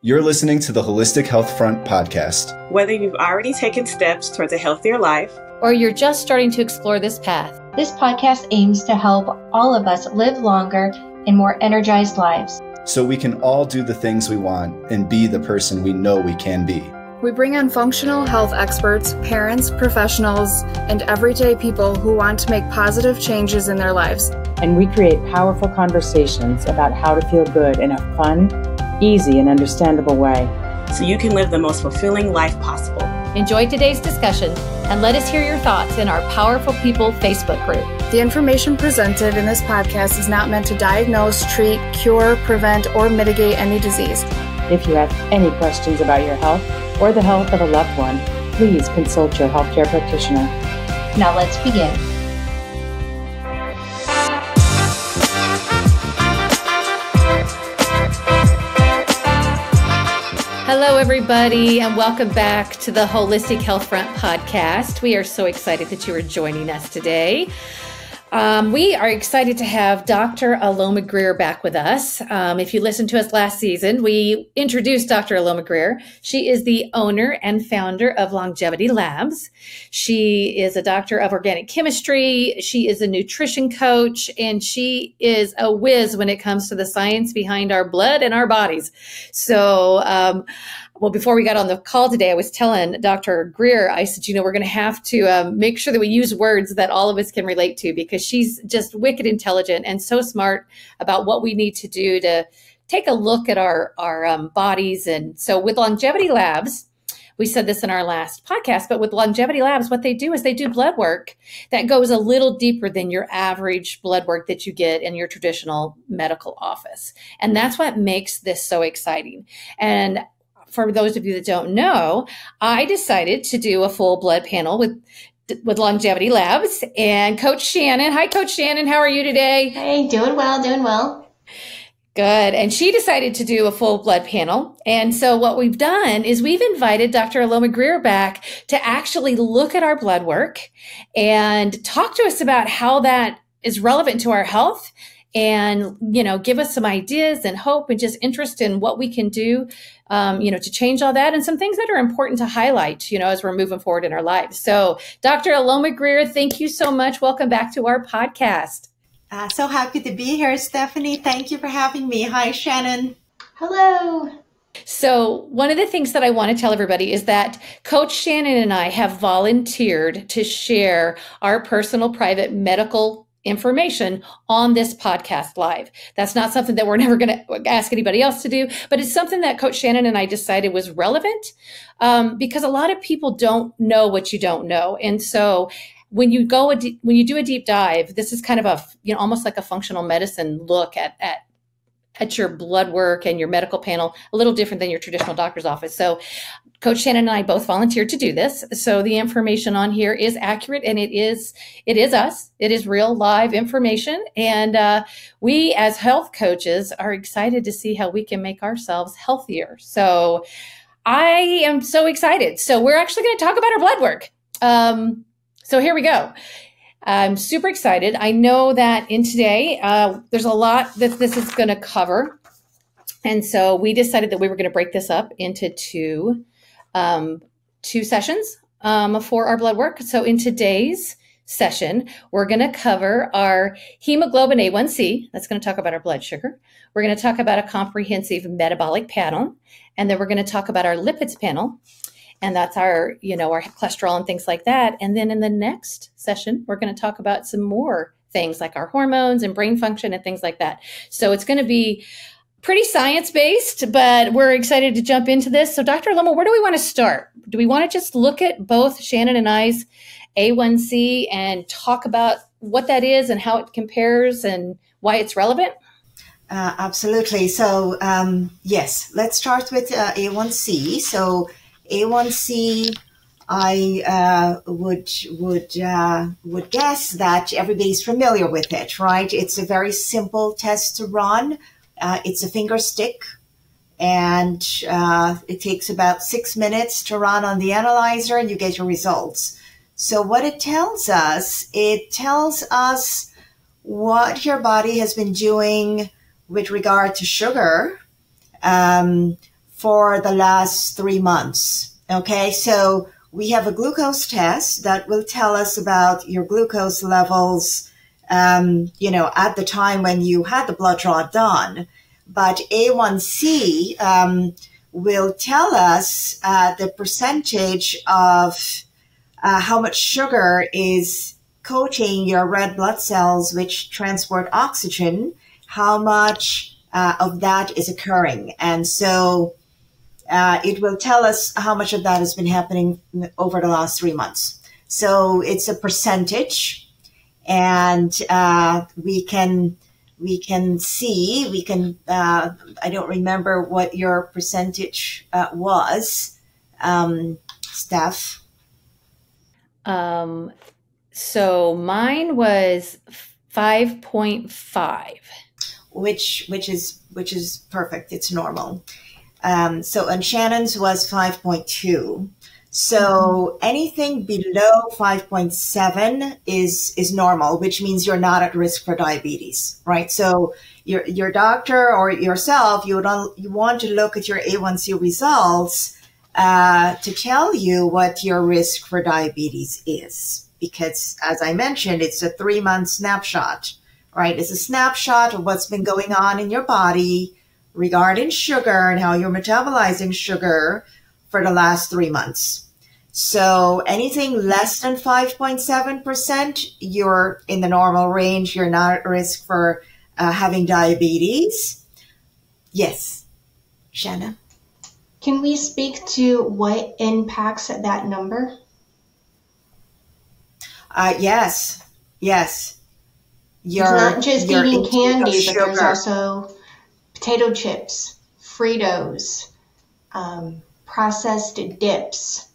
You're listening to the Holistic Health Front podcast. Whether you've already taken steps towards a healthier life, or you're just starting to explore this path, this podcast aims to help all of us live longer and more energized lives, so we can all do the things we want and be the person we know we can be. We bring on functional health experts, parents, professionals, and everyday people who want to make positive changes in their lives. And we create powerful conversations about how to feel good in a fun, easy, and understandable way, so you can live the most fulfilling life possible. Enjoy today's discussion and let us hear your thoughts in our Powerful People Facebook group. The information presented in this podcast is not meant to diagnose, treat, cure, prevent, or mitigate any disease. If you have any questions about your health or the health of a loved one, please consult your healthcare practitioner. Now let's begin. Hello, everybody, and welcome back to the Holistic Health Front podcast. We are so excited that you are joining us today. We are excited to have Dr. Aloma Geer back with us. If you listened to us last season, we introduced Dr. Aloma Geer. She is the owner and founder of Longevity Labs. She is a doctor of organic chemistry. She is a nutrition coach, and she is a whiz when it comes to the science behind our blood and our bodies. So, well, before we got on the call today, I was telling Dr. Geer, I said, we're going to have to make sure that we use words that all of us can relate to, because she's just wicked intelligent and so smart about what we need to do to take a look at our bodies. And so with Longevity Labs, we said this in our last podcast, but with Longevity Labs, what they do is they do blood work that goes a little deeper than your average blood work that you get in your traditional medical office. And that's what makes this so exciting. And for those of you that don't know, I decided to do a full blood panel with Longevity Labs and Coach Shannon. Hi, Coach Shannon. How are you today? Hey, doing well. Good. And she decided to do a full blood panel. And so what we've done is we've invited Dr. Aloma Geer back to actually look at our blood work and talk to us about how that is relevant to our health, and, give us some ideas and hope and just interest in what we can do, to change all that, and some things that are important to highlight, as we're moving forward in our lives. So Dr. Aloma Geer, thank you so much. Welcome back to our podcast. So happy to be here, Stephanie. Thank you for having me. Hi, Shannon. Hello. So one of the things that I want to tell everybody is that Coach Shannon and I have volunteered to share our personal, private medical information on this podcast live. That's not something that we're never going to ask anybody else to do, but it's something that Coach Shannon and I decided was relevant, because a lot of people don't know what you don't know. And so when you do a deep dive, this is kind of almost like a functional medicine look at your blood work and your medical panel, a little different than your traditional doctor's office. So Coach Shannon and I both volunteered to do this. So the information on here is accurate, and it is us. It is real live information. And we as health coaches are excited to see how we can make ourselves healthier. So I am so excited. So we're actually going to talk about our blood work. So here we go. I'm super excited. I know that in today, there's a lot that this is going to cover. And so we decided that we were going to break this up into two sessions for our blood work. So in today's session, we're going to cover our hemoglobin A1C. That's going to talk about our blood sugar. We're going to talk about a comprehensive metabolic panel. And then we're going to talk about our lipids panel. And that's our cholesterol and things like that. And then in the next session, we're going to talk about some more things like our hormones and brain function and things like that. So it's going to be pretty science-based, but we're excited to jump into this. So Dr. Aloma, where do we want to start? Do we want to just look at both Shannon and I's A1C and talk about what that is and how it compares and why it's relevant? Absolutely. So yes, let's start with A1C. So A1C, I would guess that everybody's familiar with it, right? It's a very simple test to run. It's a finger stick, and it takes about 6 minutes to run on the analyzer, and you get your results. So what it tells us what your body has been doing with regard to sugar for the last 3 months. Okay, so we have a glucose test that will tell us about your glucose levels, at the time when you had the blood draw done. But A1C will tell us the percentage of how much sugar is coating your red blood cells, which transport oxygen, how much of that is occurring. And so it will tell us how much of that has been happening over the last 3 months. So it's a percentage, and we can see, I don't remember what your percentage was, Steph. So mine was 5.5. Which is perfect. It's normal. And Shannon's was 5.2. So anything below 5.7 is normal, which means you're not at risk for diabetes, right? So your doctor or yourself, you want to look at your A1C results to tell you what your risk for diabetes is, because as I mentioned, it's a 3-month snapshot, right? It's a snapshot of what's been going on in your body regarding sugar and how you're metabolizing sugar for the last 3 months. So anything less than 5.7%, you're in the normal range. You're not at risk for having diabetes. Yes, Shannon. Can we speak to what impacts that number? Yes. It's not just eating candy, but there's also potato chips, Fritos, processed dips.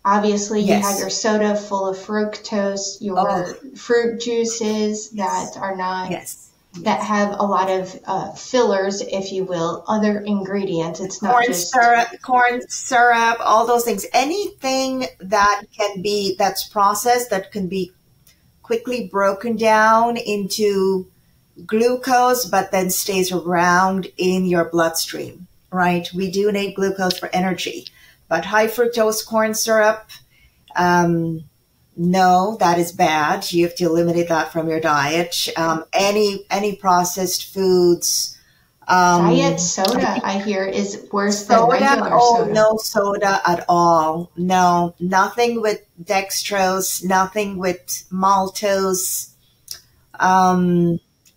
Obviously, you have your soda full of fructose, your fruit juices that are not, that have a lot of fillers, if you will, other ingredients. It's not corn syrup, all those things. Anything that's processed, that can be quickly broken down into glucose, but then stays around in your bloodstream, right? We do need glucose for energy. But high fructose corn syrup, no, that is bad. You have to eliminate that from your diet. Any processed foods. Diet soda, I hear, is worse than regular soda. No soda at all. No, nothing with dextrose, nothing with maltose.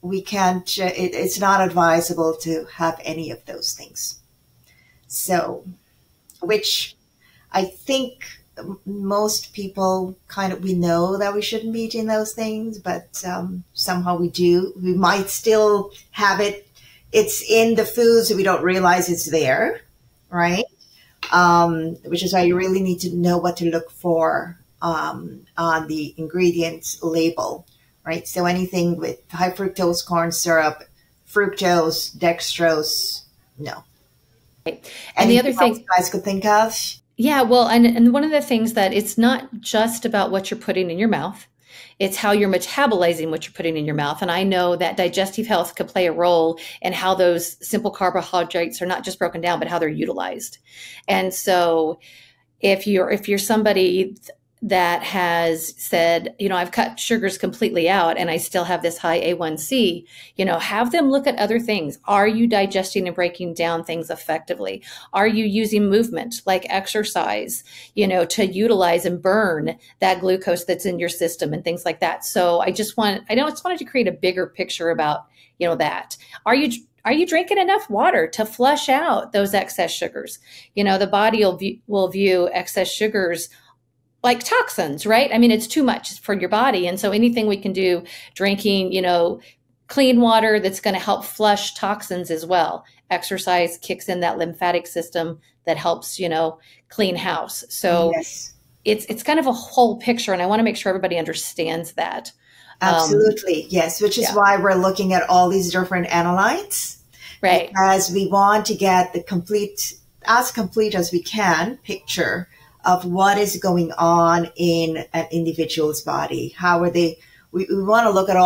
We can't, it's not advisable to have any of those things. So, which I think most people we know that we shouldn't be eating those things, but somehow we do. We might still have it. It's in the foods, we don't realize it's there, right? Which is why you really need to know what to look for on the ingredients label, right? So anything with high fructose corn syrup, fructose, dextrose, no. And the other thing you guys could think of? Yeah, well, and one of the things that it's not just about what you're putting in your mouth, it's how you're metabolizing what you're putting in your mouth. And I know that digestive health could play a role in how those simple carbohydrates are not just broken down, but how they're utilized. And so if you're somebody that has said, I've cut sugars completely out and I still have this high A1C, have them look at other things. Are you digesting and breaking down things effectively? Are you using movement like exercise, to utilize and burn that glucose that's in your system and things like that? So I just wanted to create a bigger picture about, that. Are you drinking enough water to flush out those excess sugars? The body will view excess sugars like toxins, right? I mean, it's too much for your body. And so anything we can do, drinking, clean water that's going to help flush toxins as well. Exercise kicks in that lymphatic system that helps, clean house. So it's kind of a whole picture. And I want to make sure everybody understands that. Absolutely. Yes. Which is why we're looking at all these different analytes. Right. Because we want to get the complete as we can picture of what is going on in an individual's body. How are they? We want to look at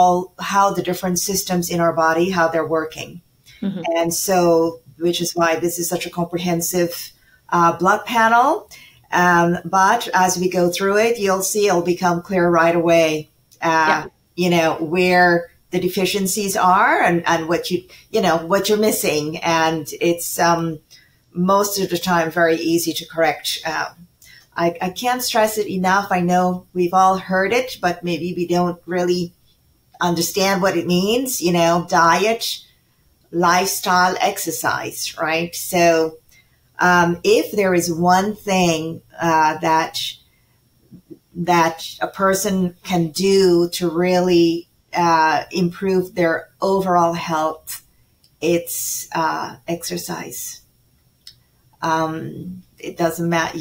how the different systems in our body, how they're working. Mm-hmm. And so which is why this is such a comprehensive blood panel. But as we go through it, you'll see it'll become clear right away, where the deficiencies are and what what you're missing. And it's most of the time very easy to correct. I can't stress it enough. I know we've all heard it, but maybe we don't really understand what it means, diet, lifestyle, exercise, right? So if there is one thing that a person can do to really improve their overall health, it's exercise. It doesn't matter,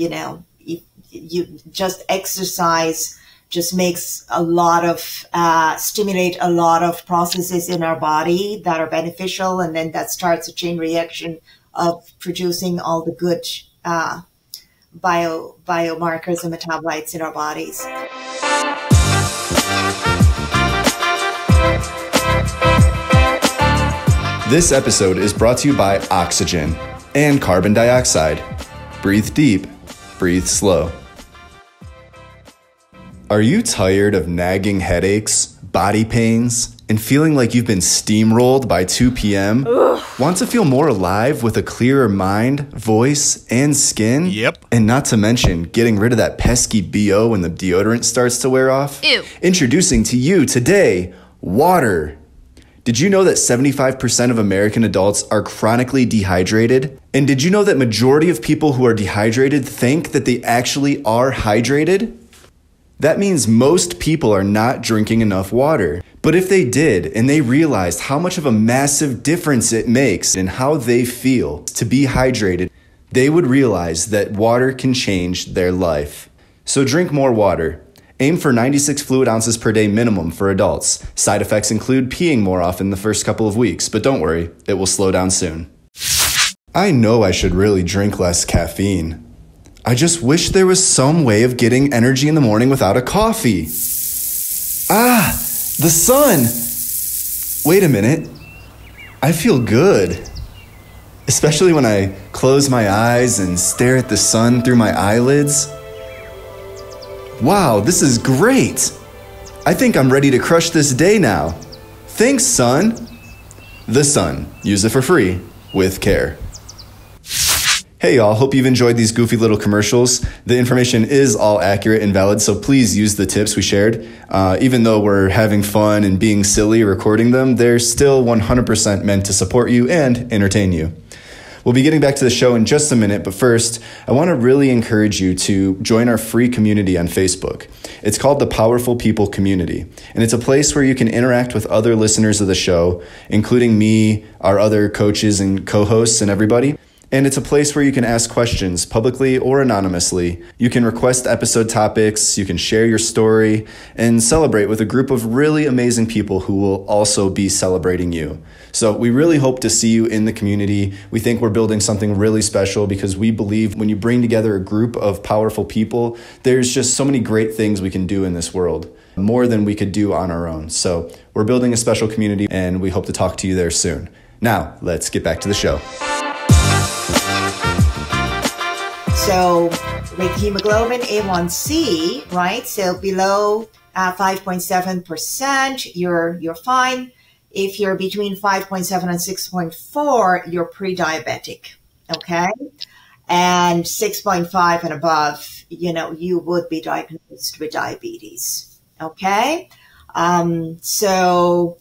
you just exercise just makes a lot of, stimulate a lot of processes in our body that are beneficial. And then that starts a chain reaction of producing all the good biomarkers and metabolites in our bodies. This episode is brought to you by oxygen and carbon dioxide. Breathe deep, breathe slow. Are you tired of nagging headaches, body pains, and feeling like you've been steamrolled by 2 p.m.? Ugh. Want to feel more alive with a clearer mind, voice, and skin? Yep. And not to mention getting rid of that pesky BO when the deodorant starts to wear off? Ew. Introducing to you today, water. Did you know that 75% of American adults are chronically dehydrated? And did you know that majority of people who are dehydrated think that they actually are hydrated? That means most people are not drinking enough water. But if they did, and they realized how much of a massive difference it makes in how they feel to be hydrated, they would realize that water can change their life. So drink more water. Aim for 96 fluid ounces per day minimum for adults. Side effects include peeing more often the first couple of weeks, but don't worry, it will slow down soon. I know I should really drink less caffeine. I just wish there was some way of getting energy in the morning without a coffee. Ah, the sun. Wait a minute. I feel good. Especially when I close my eyes and stare at the sun through my eyelids. Wow, this is great. I think I'm ready to crush this day now. Thanks, sun. The sun. Use it for free with care. Hey y'all, hope you've enjoyed these goofy little commercials. The information is all accurate and valid, so please use the tips we shared. Even though we're having fun and being silly recording them, they're still 100% meant to support you and entertain you. We'll be getting back to the show in just a minute, but first, I want to really encourage you to join our free community on Facebook. It's called the Powerful People Community, and it's a place where you can interact with other listeners of the show, including me, our other coaches and co-hosts and everybody. And it's a place where you can ask questions publicly or anonymously. You can request episode topics, you can share your story, and celebrate with a group of really amazing people who will also be celebrating you. So we really hope to see you in the community. We think we're building something really special because we believe when you bring together a group of powerful people, there's just so many great things we can do in this world, more than we could do on our own. So we're building a special community and we hope to talk to you there soon. Now, let's get back to the show. So with hemoglobin A1C, right? So below 5.7%, you're fine. If you're between 5.7 and 6.4, you're pre-diabetic, okay? And 6.5 and above, you would be diagnosed with diabetes, okay? So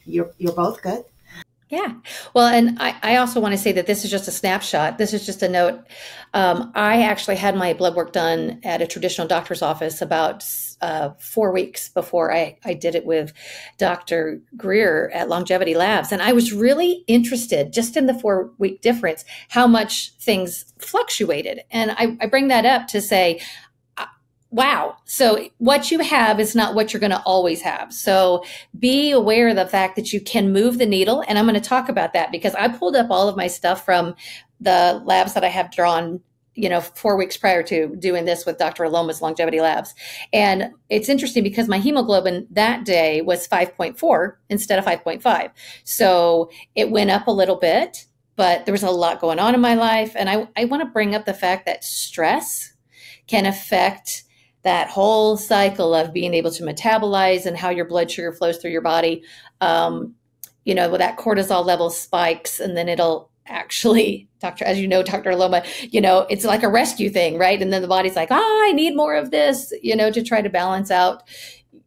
you're both good. Yeah. Well, and I also want to say that this is just a snapshot. This is just a note. I actually had my blood work done at a traditional doctor's office about 4 weeks before I did it with Dr. Geer at Longevity Labs. And I was really interested just in the 4-week difference, how much things fluctuated. And I bring that up to say, wow. So what you have is not what you're going to always have. So be aware of the fact that you can move the needle. And I'm going to talk about that because I pulled up all of my stuff from the labs that I have drawn, 4 weeks prior to doing this with Dr. Aloma's Longevity Labs. And it's interesting because my hemoglobin that day was 5.4 instead of 5.5. So it went up a little bit, but there was a lot going on in my life. And I want to bring up the fact that stress can affect that whole cycle of being able to metabolize and how your blood sugar flows through your body. You know, that cortisol level spikes, and then it'll actually, as you know, Dr. Aloma, you know, it's like a rescue thing, right? And then the body's like, I need more of this, you know, to try to balance out,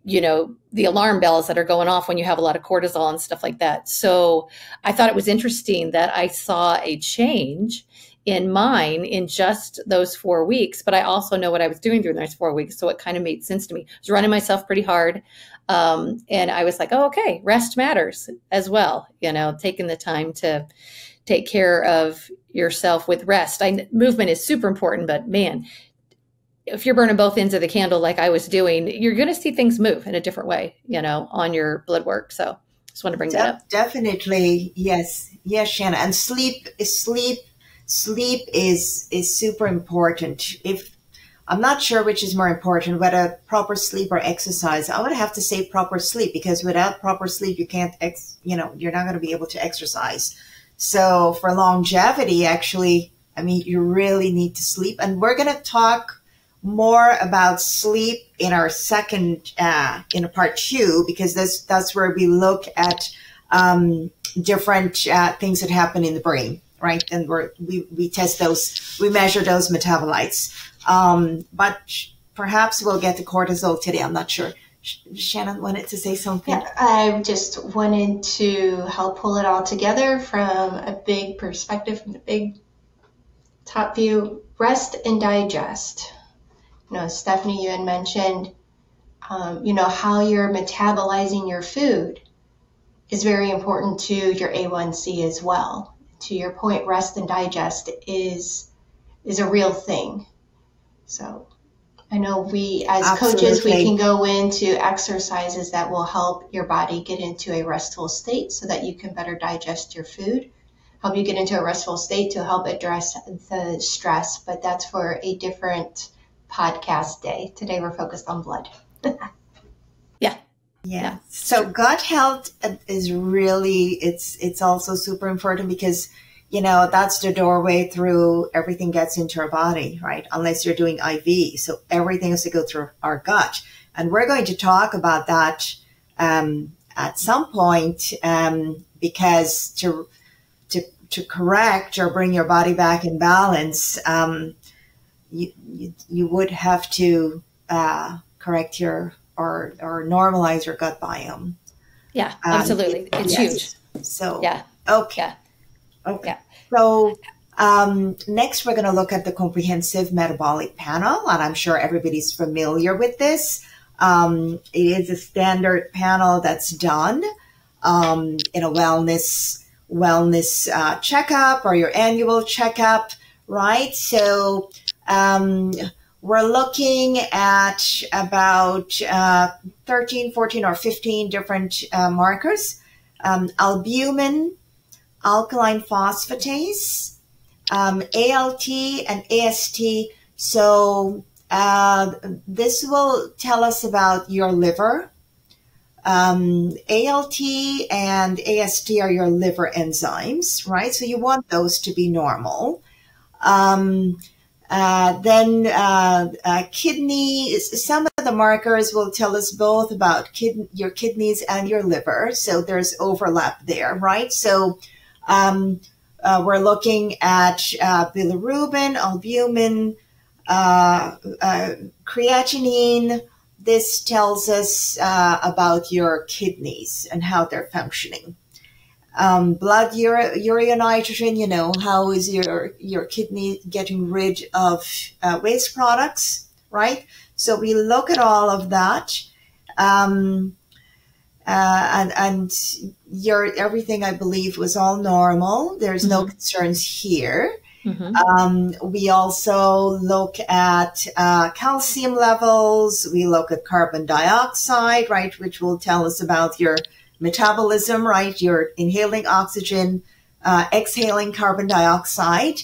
you know, the alarm bells that are going off when you have a lot of cortisol and stuff like that. So I thought it was interesting that I saw a change in mine in just those 4 weeks, but I also know what I was doing during those 4 weeks. So it kind of made sense to me. I was running myself pretty hard. And I was like, oh, okay, rest matters as well. You know, taking the time to take care of yourself with rest. Movement is super important, but man, if you're burning both ends of the candle like I was doing, you're going to see things move in a different way, you know, on your blood work. So just want to bring that up. Definitely. Yes. Yes, Shannon. And sleep is super important. If I'm not sure which is more important, whether proper sleep or exercise, I would have to say proper sleep, because without proper sleep, you can't, you're not going to be able to exercise. So for longevity, actually, I mean, you really need to sleep. And we're going to talk more about sleep in our second, in part 2, because that's where we look at different things that happen in the brain, right? And we test those, we measure those metabolites. But perhaps we'll get to cortisol today. I'm not sure. Shannon wanted to say something. Yeah, I just wanted to help pull it all together from a big perspective, from the big top view. Rest and digest. You know, Stephanie, you had mentioned, you know, how you're metabolizing your food is very important to your A1C as well. To your point, rest and digest is a real thing. So I know we, as coaches, we can go into exercises that will help your body get into a restful state so that you can better digest your food, help you get into a restful state to help address the stress. But that's for a different podcast day. Today we're focused on blood. Yeah. So gut health is really, it's also super important, because you know, that's the doorway through everything gets into our body, right? Unless you're doing IV. So everything has to go through our gut. And we're going to talk about that at some point, because to correct or bring your body back in balance, you would have to correct your or normalize your gut biome. Yeah, absolutely. It's huge. So, yeah. Okay. Yeah. Okay. Yeah. So next we're going to look at the comprehensive metabolic panel, and I'm sure everybody's familiar with this. It is a standard panel that's done in a wellness checkup or your annual checkup, right? So we're looking at about 13, 14, or 15 different markers. Albumin, alkaline phosphatase, ALT, and AST. So this will tell us about your liver. ALT and AST are your liver enzymes, right? So you want those to be normal. Then kidney, some of the markers will tell us both about your kidneys and your liver. So there's overlap there, right? So we're looking at bilirubin, albumin, creatinine. This tells us about your kidneys and how they're functioning. Blood urea nitrogen, you know, how is your kidney getting rid of waste products, right? So we look at all of that. And your everything, I believe, was all normal. There's no concerns here. We also look at calcium levels. We look at carbon dioxide, right, which will tell us about your metabolism, right? You're inhaling oxygen, exhaling carbon dioxide.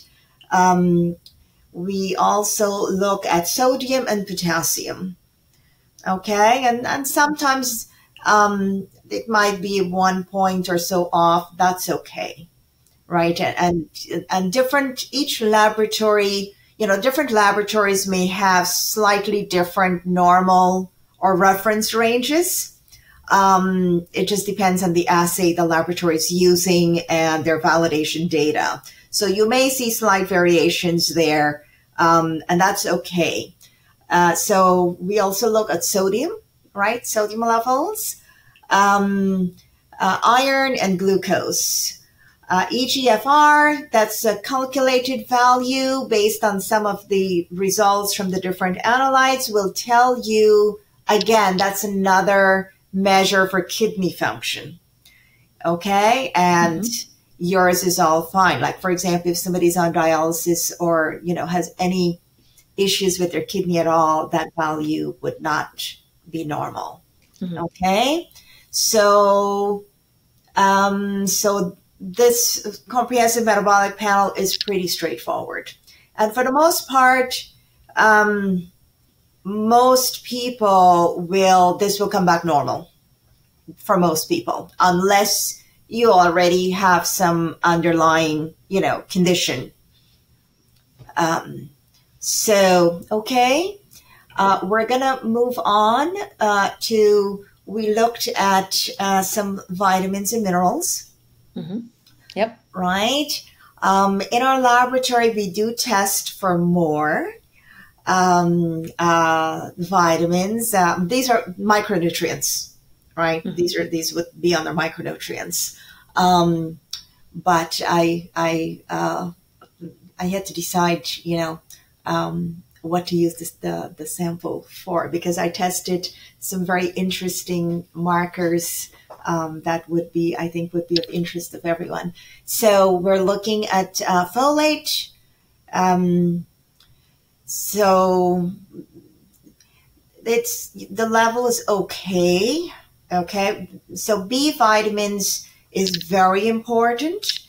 We also look at sodium and potassium. Okay, and sometimes it might be 1 point or so off. That's okay, right? And different, each laboratory, different laboratories may have slightly different normal or reference ranges. It just depends on the assay the laboratory is using and their validation data. So you may see slight variations there, and that's okay. So we also look at sodium, right? Sodium levels, iron and glucose. EGFR, that's a calculated value based on some of the results from the different analytes, will tell you, again, that's another measure for kidney function. Okay. And yours is all fine. Like, for example, if somebody's on dialysis or, has any issues with their kidney at all, that value would not be normal. Okay. So, this comprehensive metabolic panel is pretty straightforward. And for the most part, most people this will come back normal for most people, unless you already have some underlying, condition. Okay. We're going to move on we looked at some vitamins and minerals. Yep. Right. In our laboratory, we do test for more vitamins. These are micronutrients, right? These would be under micronutrients. But I had to decide, what to use the sample for, because I tested some very interesting markers that I think would be of interest of everyone. So we're looking at folate. So the level is okay. Okay. So B vitamins is very important.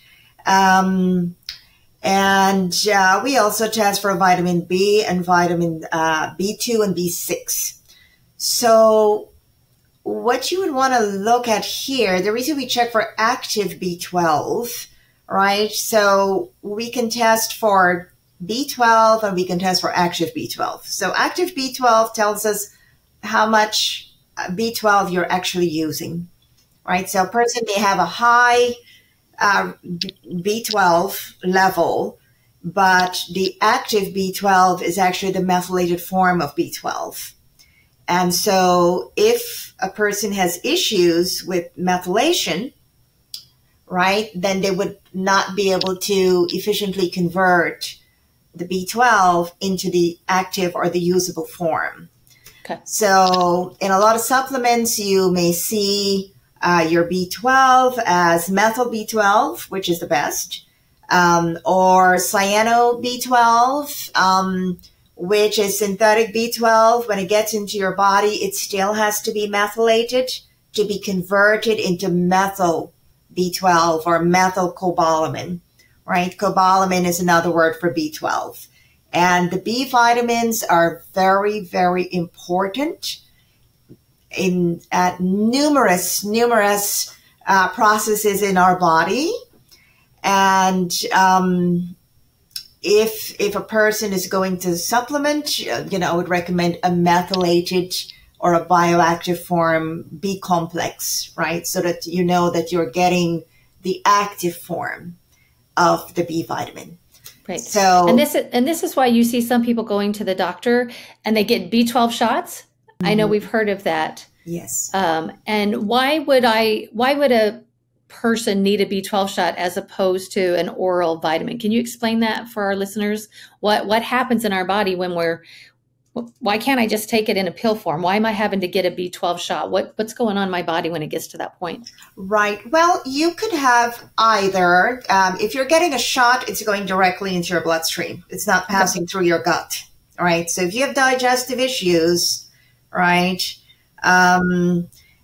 And we also test for vitamin B and vitamin B2 and B6. So what you would want to look at here, the reason we check for active B12, right? So we can test for B12 and we can test for active B12. So active B12 tells us how much B12 you're actually using, right? So a person may have a high B12 level, but the active B12 is actually the methylated form of B12. And so if a person has issues with methylation, right, then they would not be able to efficiently convert the B12 into the active or the usable form. Okay. So in a lot of supplements, you may see your B12 as methyl B12, which is the best, or cyano B12, which is synthetic B12. When it gets into your body, it still has to be methylated to be converted into methyl B12 or methylcobalamin, right? Cobalamin is another word for B12. And the B vitamins are very, very important at numerous processes in our body. And if a person is going to supplement, I would recommend a methylated or a bioactive form B complex, right? So that you know that you're getting the active form of the B vitamin. Right. So, and this is why you see some people going to the doctor and they get B12 shots. Mm-hmm. I know we've heard of that. Yes. And why would a person need a B12 shot as opposed to an oral vitamin? Can you explain that for our listeners? What happens in our body when why can't I just take it in a pill form? Why am I having to get a B12 shot? What's going on in my body when it gets to that point? Right. Well, you could have either, if you're getting a shot, it's going directly into your bloodstream. It's not passing through your gut, right? So if you have digestive issues, right,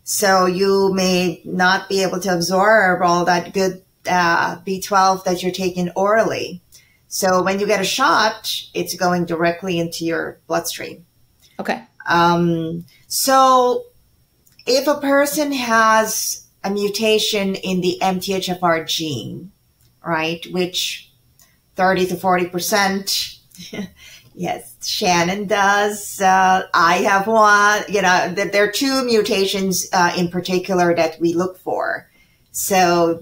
so you may not be able to absorb all that good B12 that you're taking orally. So when you get a shot, it's going directly into your bloodstream. Okay. So if a person has a mutation in the MTHFR gene, right? Which 30 to 40%, yes, Shannon does. I have one, there are two mutations in particular that we look for. So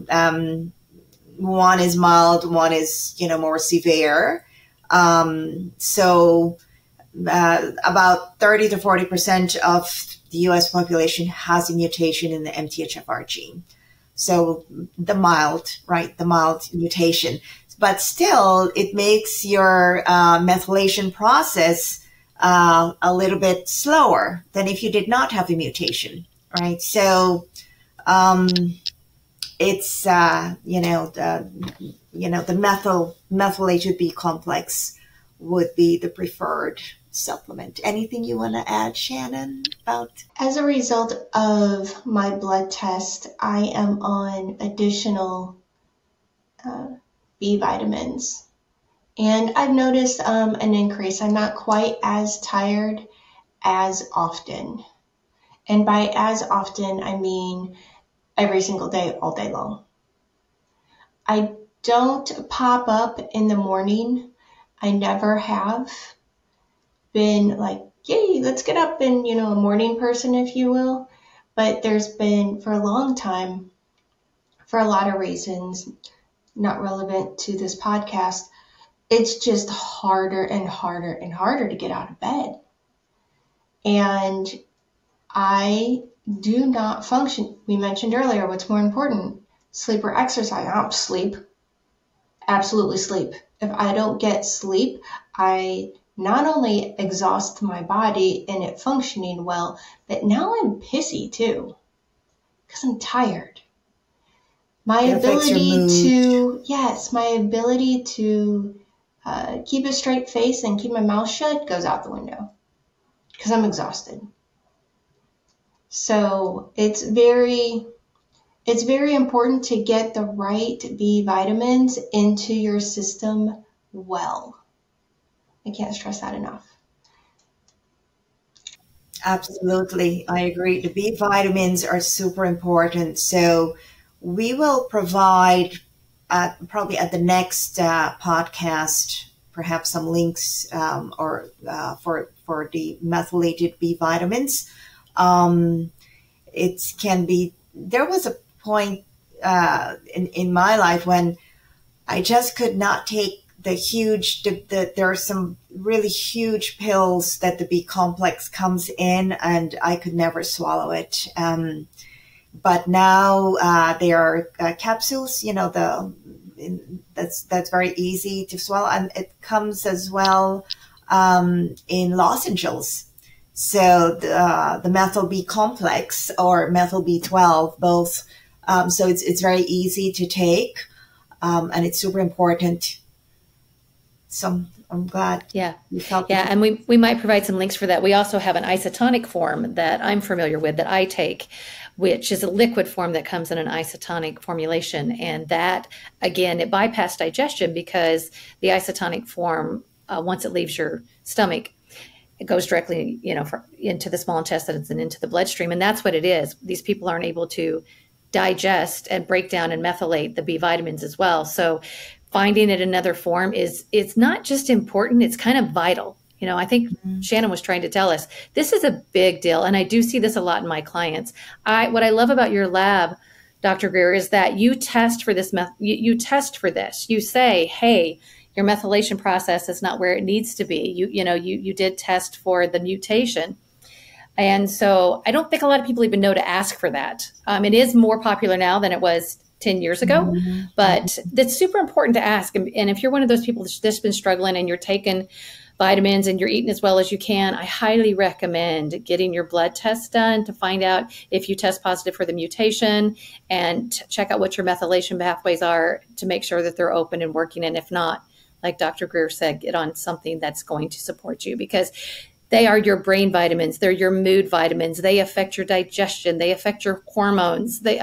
one is mild, one is, more severe. So about 30 to 40% of the U.S. population has a mutation in the MTHFR gene. So the mild mutation. But still, it makes your methylation process a little bit slower than if you did not have a mutation, right? So it's the methylated B complex would be the preferred supplement. Anything you want to add, Shannon, about? As a result of my blood test, I am on additional B vitamins, and I've noticed an increase. I'm not quite as tired as often, and by as often I mean every single day, all day long. I don't pop up in the morning. I never have been like, yay, let's get up and, a morning person, if you will. But there's been, for a long time, for a lot of reasons, not relevant to this podcast, it's just harder and harder and harder to get out of bed. And I do not function. We mentioned earlier, what's more important, sleep or exercise? I don't sleep. Absolutely sleep. If I don't get sleep, I not only exhaust my body and it functioning well, but now I'm pissy too, because I'm tired. My ability to keep a straight face and keep my mouth shut goes out the window because I'm exhausted. So it's very important to get the right B vitamins into your system well. I can't stress that enough. Absolutely. I agree. The B vitamins are super important. So we will provide probably at the next podcast, perhaps some links for the methylated B vitamins. It can be, there was a point in my life when I just could not take there are some really huge pills that the B complex comes in, and I could never swallow it. But now there are capsules, that's very easy to swallow, and it comes as well in lozenges. So the methyl B complex or methyl B12, both. So it's very easy to take, and it's super important. So I'm glad. Yeah. And we might provide some links for that. We also have an isotonic form that I'm familiar with that I take, which is a liquid form that comes in an isotonic formulation. And that, again, it bypassed digestion because the isotonic form, once it leaves your stomach, it goes directly, into the small intestines and into the bloodstream. And that's what it is. These people aren't able to digest and break down and methylate the B vitamins as well. So finding it in another form it's not just important, it's kind of vital. I think Shannon was trying to tell us this is a big deal. And I do see this a lot in my clients. What I love about your lab, Dr. Geer, is that you test for this. You test for this. You say, hey, your methylation process is not where it needs to be. You did test for the mutation. And so I don't think a lot of people even know to ask for that. It is more popular now than it was 10 years ago, but that's super important to ask. And if you're one of those people that's just been struggling and you're taking vitamins and you're eating as well as you can, I highly recommend getting your blood test done to find out if you test positive for the mutation and check out what your methylation pathways are to make sure that they're open and working. And if not, like Dr. Geer said, get on something that's going to support you, because they are your brain vitamins. They're your mood vitamins. They affect your digestion. They affect your hormones. They're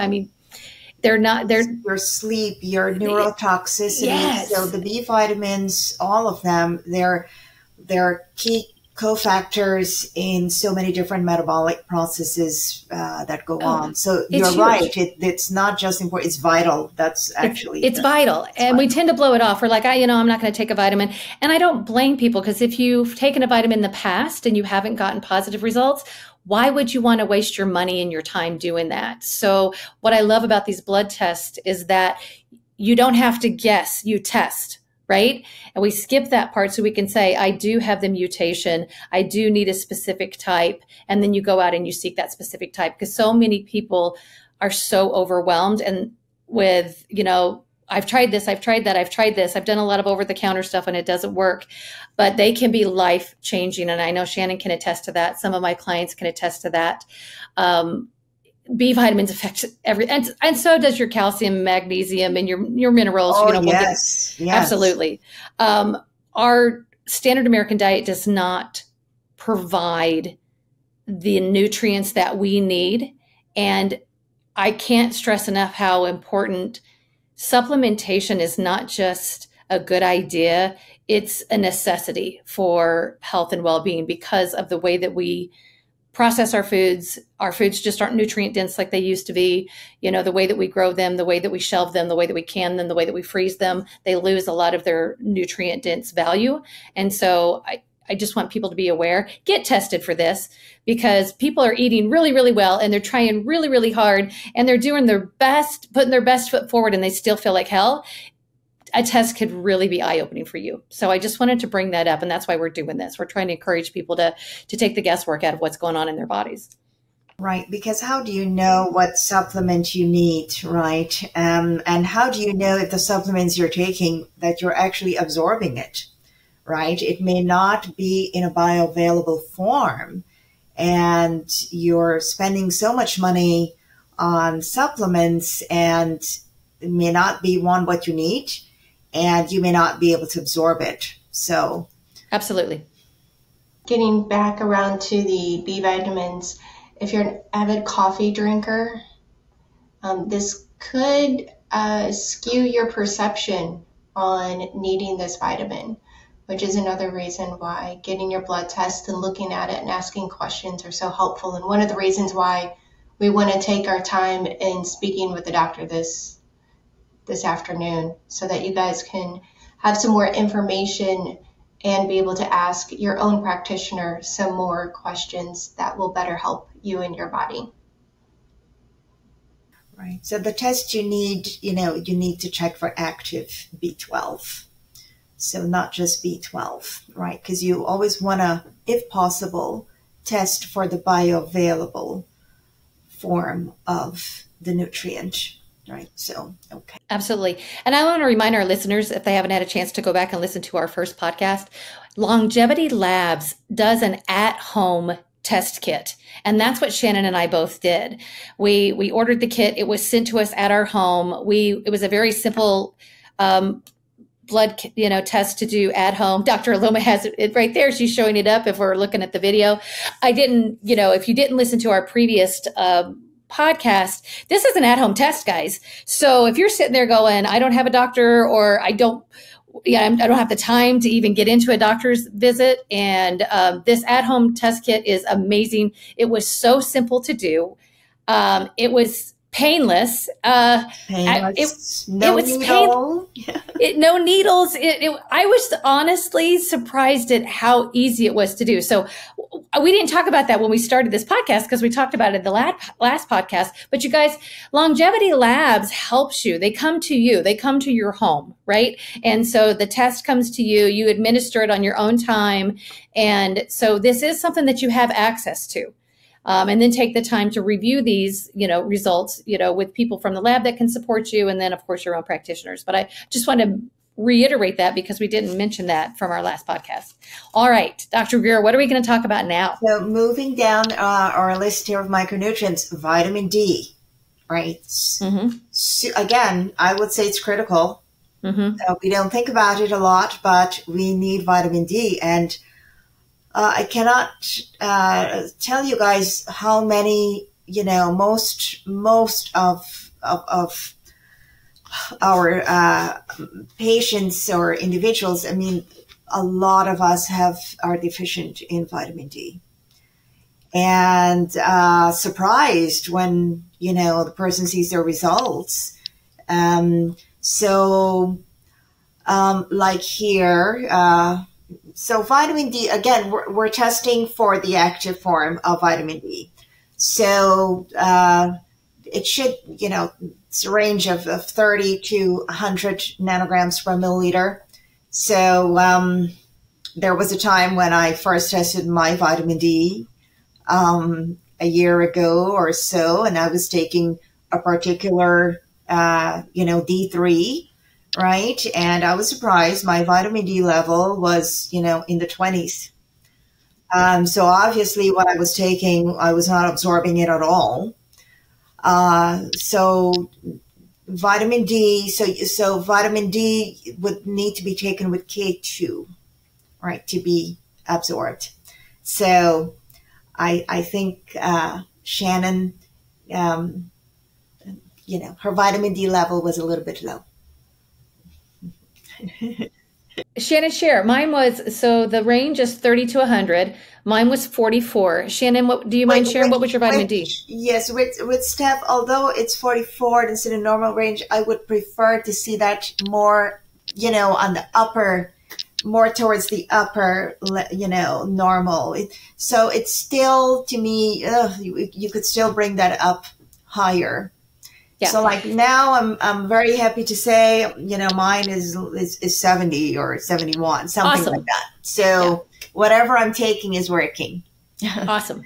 your sleep, your neurotoxicity. Yes. So the B vitamins, all of them, they're key cofactors in so many different metabolic processes that go on. So you're huge. right. It's not just important. It's vital. That's actually it's vital. And we tend to blow it off. We're like, I'm not going to take a vitamin. And I don't blame people, because if you've taken a vitamin in the past and you haven't gotten positive results, why would you want to waste your money and your time doing that? So what I love about these blood tests is that you don't have to guess, you test. Right? And we skip that part so we can say, I do have the mutation. I do need a specific type. And then you go out and you seek that specific type, because so many people are so overwhelmed and with, I've tried this, I've tried that, I've tried this. I've done a lot of over-the-counter stuff and it doesn't work, but they can be life-changing. And I know Shannon can attest to that. Some of my clients can attest to that. B vitamins affect and so does your calcium, magnesium, and your minerals. Yes. Absolutely. Our standard American diet does not provide the nutrients that we need. And I can't stress enough how important supplementation is. Not just a good idea. It's a necessity for health and well-being, because of the way that we process our foods. Our foods just aren't nutrient dense like they used to be. The way that we grow them, the way that we shelve them, the way that we can them, the way that we freeze them, they lose a lot of their nutrient dense value. And so I just want people to be aware, get tested for this, because people are eating really, really well and they're trying really, really hard and they're doing their best, putting their best foot forward, and they still feel like hell. A test could really be eye-opening for you. So I just wanted to bring that up, and that's why we're doing this. We're trying to encourage people to take the guesswork out of what's going on in their bodies. Right, because how do you know what supplement you need, right? And how do you know if the supplements you're taking that you're actually absorbing it, right? It may not be in a bioavailable form, and you're spending so much money on supplements, and it may not be what you need, and you may not be able to absorb it. So absolutely. Getting back around to the B vitamins, if you're an avid coffee drinker, this could skew your perception on needing this vitamin, which is another reason why getting your blood test and looking at it and asking questions are so helpful. And one of the reasons why we want to take our time in speaking with the doctor this afternoon, so that you guys can have some more information and be able to ask your own practitioner some more questions that will better help you and your body. Right. So the test you need to check for active B12. So not just B12, right? Because you always want to, if possible, test for the bioavailable form of the nutrient. Right. So, okay. Absolutely. And I want to remind our listeners, if they haven't had a chance to go back and listen to our first podcast, Longevity Labs does an at-home test kit. And that's what Shannon and I both did. We ordered the kit. It was sent to us at our home. It was a very simple blood test to do at home. Dr. Aloma has it right there. She's showing it up if we're looking at the video. I didn't, if you didn't listen to our previous podcast, this is an at-home test, guys. So if you're sitting there going, I don't have a doctor, or I don't have the time to even get into a doctor's visit, and this at-home test kit is amazing. It was so simple to do. It was painless. No needles. I was honestly surprised at how easy it was to do. So we didn't talk about that when we started this podcast, because we talked about it in the last podcast. But you guys, Longevity Labs helps you. They come to you. They come to your home, right? And so the test comes to you. You administer it on your own time. And so this is something that you have access to. And then take the time to review these, results, with people from the lab that can support you. And then, of course, your own practitioners. But I just want to reiterate that, because we didn't mention that from our last podcast. All right, Dr. Geer, what are we going to talk about now? So moving down our list here of micronutrients, vitamin D, right? Mm-hmm. So again, I would say it's critical. Mm-hmm. We don't think about it a lot, but we need vitamin D. And I cannot tell you guys how many, most of our patients or individuals, a lot of us are deficient in vitamin D. And surprised when, the person sees their results. Like here, so vitamin D, again, we're testing for the active form of vitamin D. So it should, it's a range of 30 to 100 nanograms per milliliter. So there was a time when I first tested my vitamin D a year ago or so, and I was taking a particular, D3, right? And I was surprised my vitamin D level was, in the 20s. So obviously what I was taking, I was not absorbing it at all. So vitamin D, so vitamin D would need to be taken with K2, right, to be absorbed. So I think Shannon, her vitamin D level was a little bit low. Shannon, share. Mine was, so the range is 30 to 100. Mine was 44. Shannon, do you mind sharing what was your vitamin D? Yes, with Steph, although it's 44 instead of normal range, I would prefer to see that more, on the upper, more towards the upper, normal. So it's still, to me, you could still bring that up higher. Yeah. So like now I'm very happy to say, mine is 70 or 71, something like that. So whatever I'm taking is working. Awesome.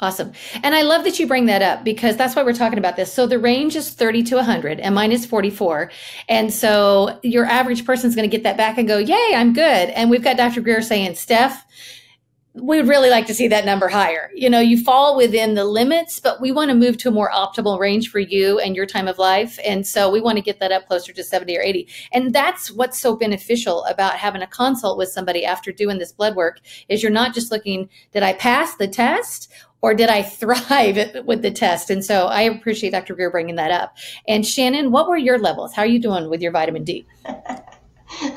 And I love that you bring that up because that's why we're talking about this. So the range is 30 to 100 and mine is 44. And so your average person is going to get that back and go, yay, I'm good. And we've got Dr. Geer saying, Steph, we'd really like to see that number higher. You fall within the limits, but we want to move to a more optimal range for you and your time of life. And so we want to get that up closer to 70 or 80. And that's what's so beneficial about having a consult with somebody after doing this blood work is you're not just looking, did I pass the test or did I thrive with the test? And so I appreciate Dr. Geer bringing that up. And Shannon, what were your levels? How are you doing with your vitamin D?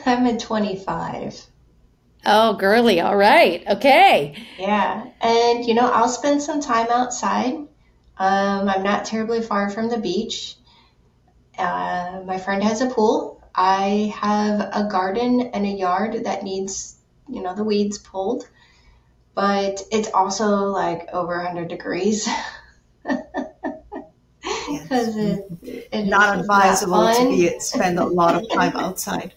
I'm at 25. Oh, girly. All right. Okay. Yeah. And, I'll spend some time outside. I'm not terribly far from the beach. My friend has a pool. I have a garden and a yard that needs, the weeds pulled. But it's also like over 100 degrees. Because it not advisable to spend a lot of time outside.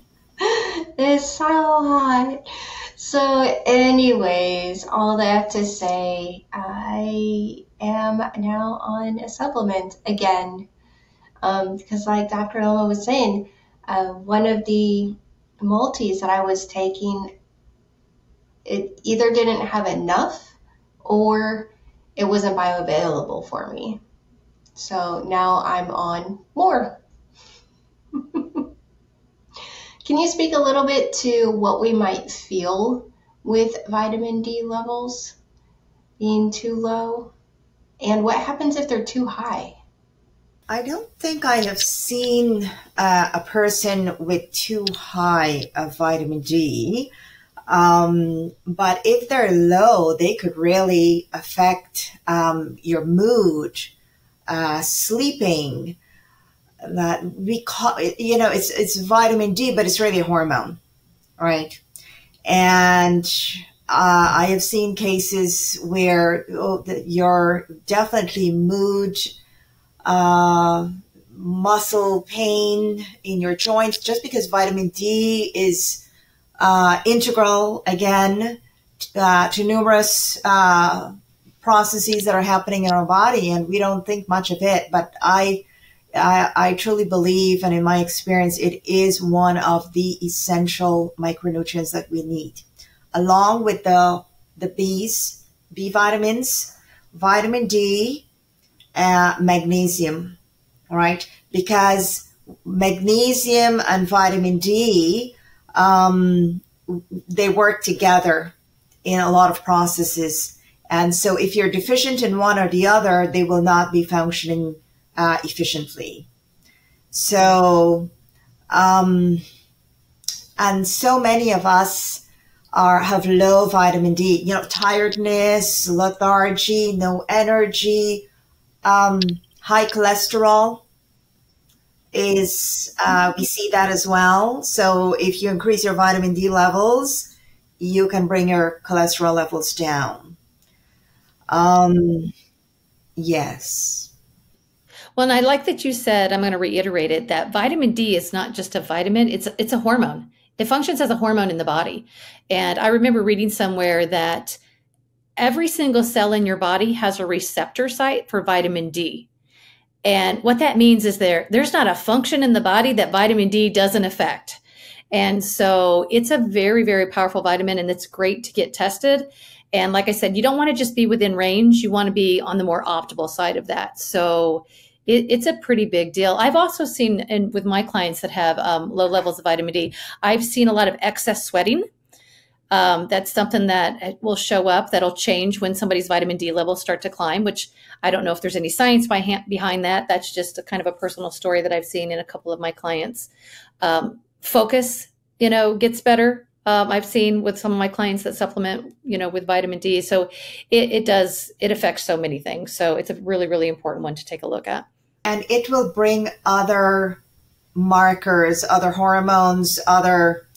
It's so hot. So anyways, all that to say, I am now on a supplement again. Because like Dr. Aloma was saying, one of the multis that I was taking, it either didn't have enough or it wasn't bioavailable for me. So now I'm on more. Can you speak a little bit to what we might feel with vitamin D levels being too low? And what happens if they're too high? I don't think I have seen a person with too high of vitamin D. But if they're low, they could really affect your mood, sleeping. That we call it, it's vitamin D, but it's really a hormone, right? And I have seen cases where you're definitely mood, muscle pain in your joints, just because vitamin D is integral again to numerous processes that are happening in our body, and we don't think much of it. But I truly believe, and in my experience, it is one of the essential micronutrients that we need, along with the B vitamins, vitamin D, magnesium, right? Because magnesium and vitamin D, they work together in a lot of processes. And so if you're deficient in one or the other, they will not be functioning efficiently. So, and so many of us have low vitamin D, tiredness, lethargy, no energy, high cholesterol is, we see that as well. So if you increase your vitamin D levels, you can bring your cholesterol levels down. Yes. Well, and I like that you said, I'm going to reiterate it, that vitamin D is not just a vitamin, it's a hormone. It functions as a hormone in the body. And I remember reading somewhere that every single cell in your body has a receptor site for vitamin D. And what that means is there's not a function in the body that vitamin D doesn't affect. And so it's a very, very powerful vitamin, and it's great to get tested. And like I said, you don't want to just be within range. You want to be on the more optimal side of that. So it's a pretty big deal. I've also seen, and with my clients that have low levels of vitamin D, I've seen a lot of excess sweating. That's something that will show up, that'll change when somebody's vitamin D levels start to climb, which I don't know if there's any science behind that. That's just a kind of a personal story that I've seen in a couple of my clients. Focus, gets better. I've seen with some of my clients that supplement, with vitamin D. So it affects so many things. So it's a really, really important one to take a look at. And it will bring other markers, other hormones, other,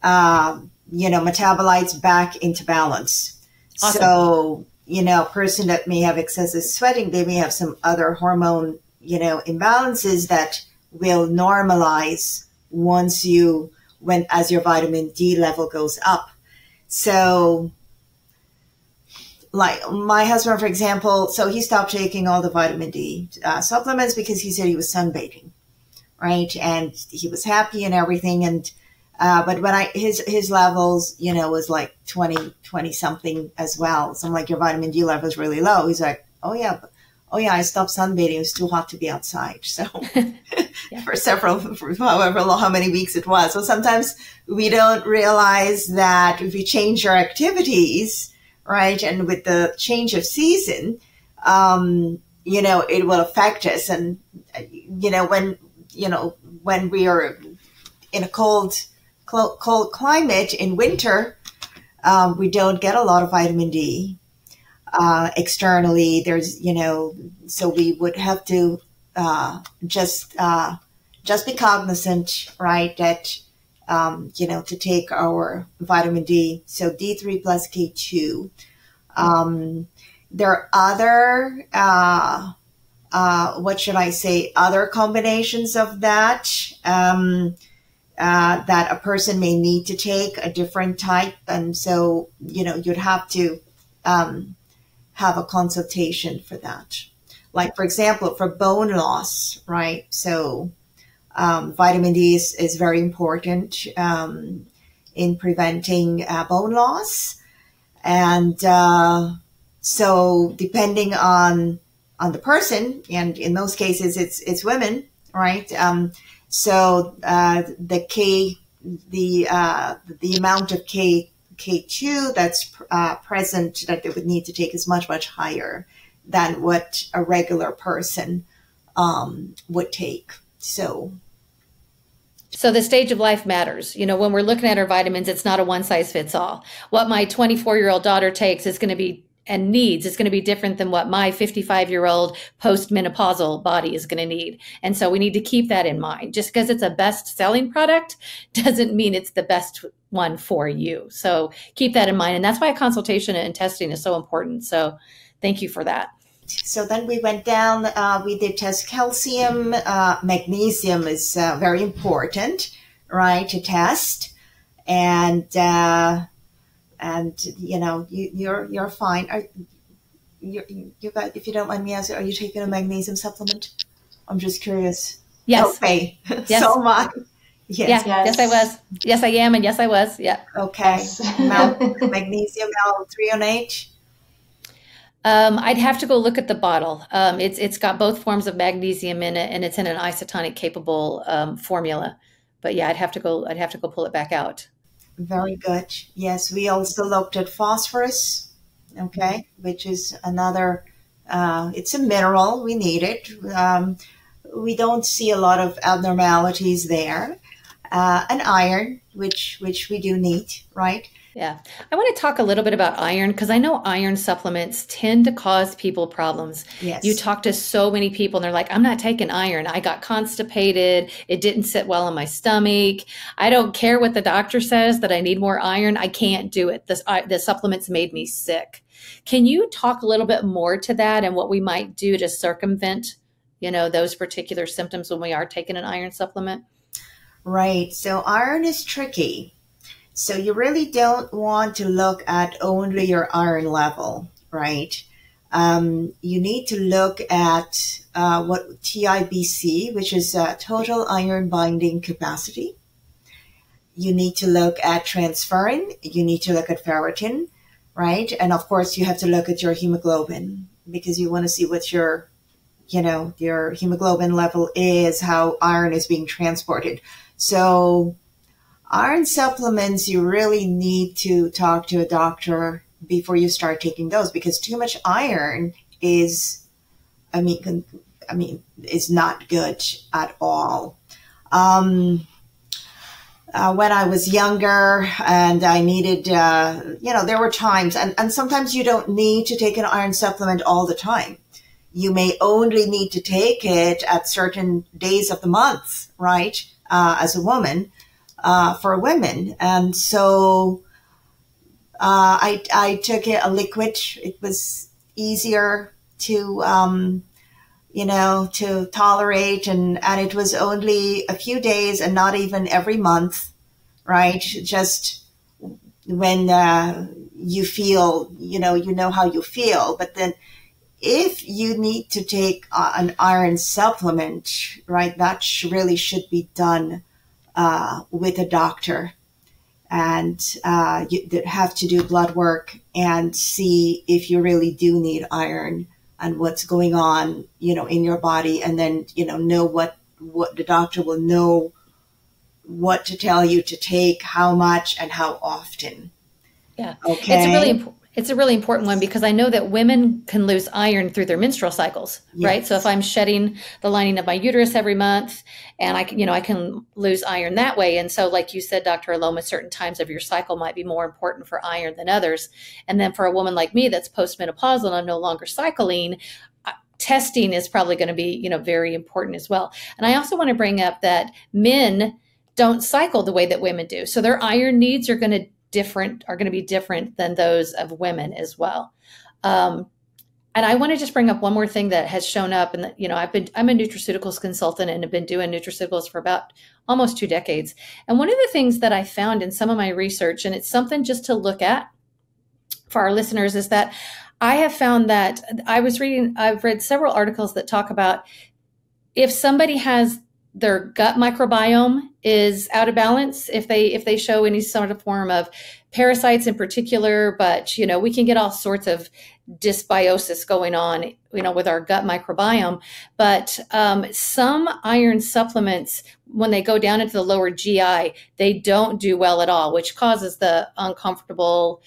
metabolites back into balance. Awesome. So, a person that may have excessive sweating, they may have some other hormone, imbalances that will normalize as your vitamin D level goes up. So like my husband, for example, so he stopped taking all the vitamin D supplements because he said he was sunbathing, right? And he was happy and everything. And, but when his levels, was like 20 something as well. So I'm like, your vitamin D level is really low. He's like, oh yeah, I stopped sunbathing. It was too hot to be outside. So yeah. for how many weeks it was. So sometimes we don't realize that if we change our activities, right, and with the change of season, it will affect us. And, when we are in a cold climate in winter, we don't get a lot of vitamin D. Externally, there's, so we would have to just be cognizant, right, that, to take our vitamin D, so D3 plus K2. There are other, other combinations of that, that a person may need to take a different type. And so, you'd have to, have a consultation for that. Like, for example, for bone loss, right? So vitamin D is very important in preventing bone loss. And so depending on the person, and in most cases it's women, right? So the amount of K2 that's present that they would need to take is much, much higher than what a regular person would take. So the stage of life matters. When we're looking at our vitamins, it's not a one size fits all. What my 24-year-old daughter takes is going to be and needs is going to be different than what my 55-year-old postmenopausal body is going to need. And so we need to keep that in mind. Just because it's a best-selling product doesn't mean it's the best one for you. So keep that in mind. And that's why consultation and testing is so important. So thank you for that. So then we went down, we did test calcium. Magnesium is very important, right, to test. And you're fine. You guys, if you don't mind me asking, are you taking a magnesium supplement? I'm just curious. Yes. Okay. Yes. So am I. Yes. Yeah. Yes, I was. Yes, I am. And yes, I was. Yeah. Okay. Magnesium L-308. I'd have to go look at the bottle. It's got both forms of magnesium in it, and it's in an isotonic capable formula. But yeah, I'd have to go pull it back out. Very good. Yes, we also looked at phosphorus, okay, which is another, it's a mineral. We need it. We don't see a lot of abnormalities there. And iron, which we do need, right? Yeah. I want to talk a little bit about iron because I know iron supplements tend to cause people problems. Yes. You talk to so many people and they're like, I'm not taking iron. I got constipated. It didn't sit well in my stomach. I don't care what the doctor says that I need more iron. I can't do it. The supplements made me sick. Can you talk a little bit more to that and what we might do to circumvent, those particular symptoms when we are taking an iron supplement? Right. So iron is tricky. So you really don't want to look at only your iron level, right? You need to look at what TIBC, which is total iron binding capacity. You need to look at transferrin. You need to look at ferritin, right? And of course, you have to look at your hemoglobin because you want to see what your hemoglobin level is, how iron is being transported. So iron supplements, you really need to talk to a doctor before you start taking those because too much iron is not good at all. When I was younger and I needed, there were times, and sometimes you don't need to take an iron supplement all the time. You may only need to take it at certain days of the month, right? As a woman. For women. And so I took a liquid. It was easier to, to tolerate. And it was only a few days and not even every month, right? Just when you feel, you know how you feel. But then if you need to take an iron supplement, right, that really should be done with a doctor, and you have to do blood work and see if you really do need iron and what's going on, in your body, and then know what the doctor will know what to tell you to take, how much, and how often. Yeah, okay. It's a really important one because I know that women can lose iron through their menstrual cycles, yes. right? So if I'm shedding the lining of my uterus every month and I can lose iron that way. And so like you said, Dr. Aloma, certain times of your cycle might be more important for iron than others. And then for a woman like me that's postmenopausal and I'm no longer cycling, testing is probably going to be, very important as well. And I also want to bring up that men don't cycle the way that women do. So their iron needs are going to be different than those of women as well. And I want to just bring up one more thing that has shown up. And I'm a nutraceuticals consultant and have been doing nutraceuticals for about almost 2 decades. And one of the things that I found in some of my research, and it's something just to look at for our listeners, is that I have found that I've read several articles that talk about if somebody has their gut microbiome is out of balance, if they show any sort of form of parasites in particular, but, we can get all sorts of dysbiosis going on, with our gut microbiome. But some iron supplements, when they go down into the lower GI, they don't do well at all, which causes the uncomfortable,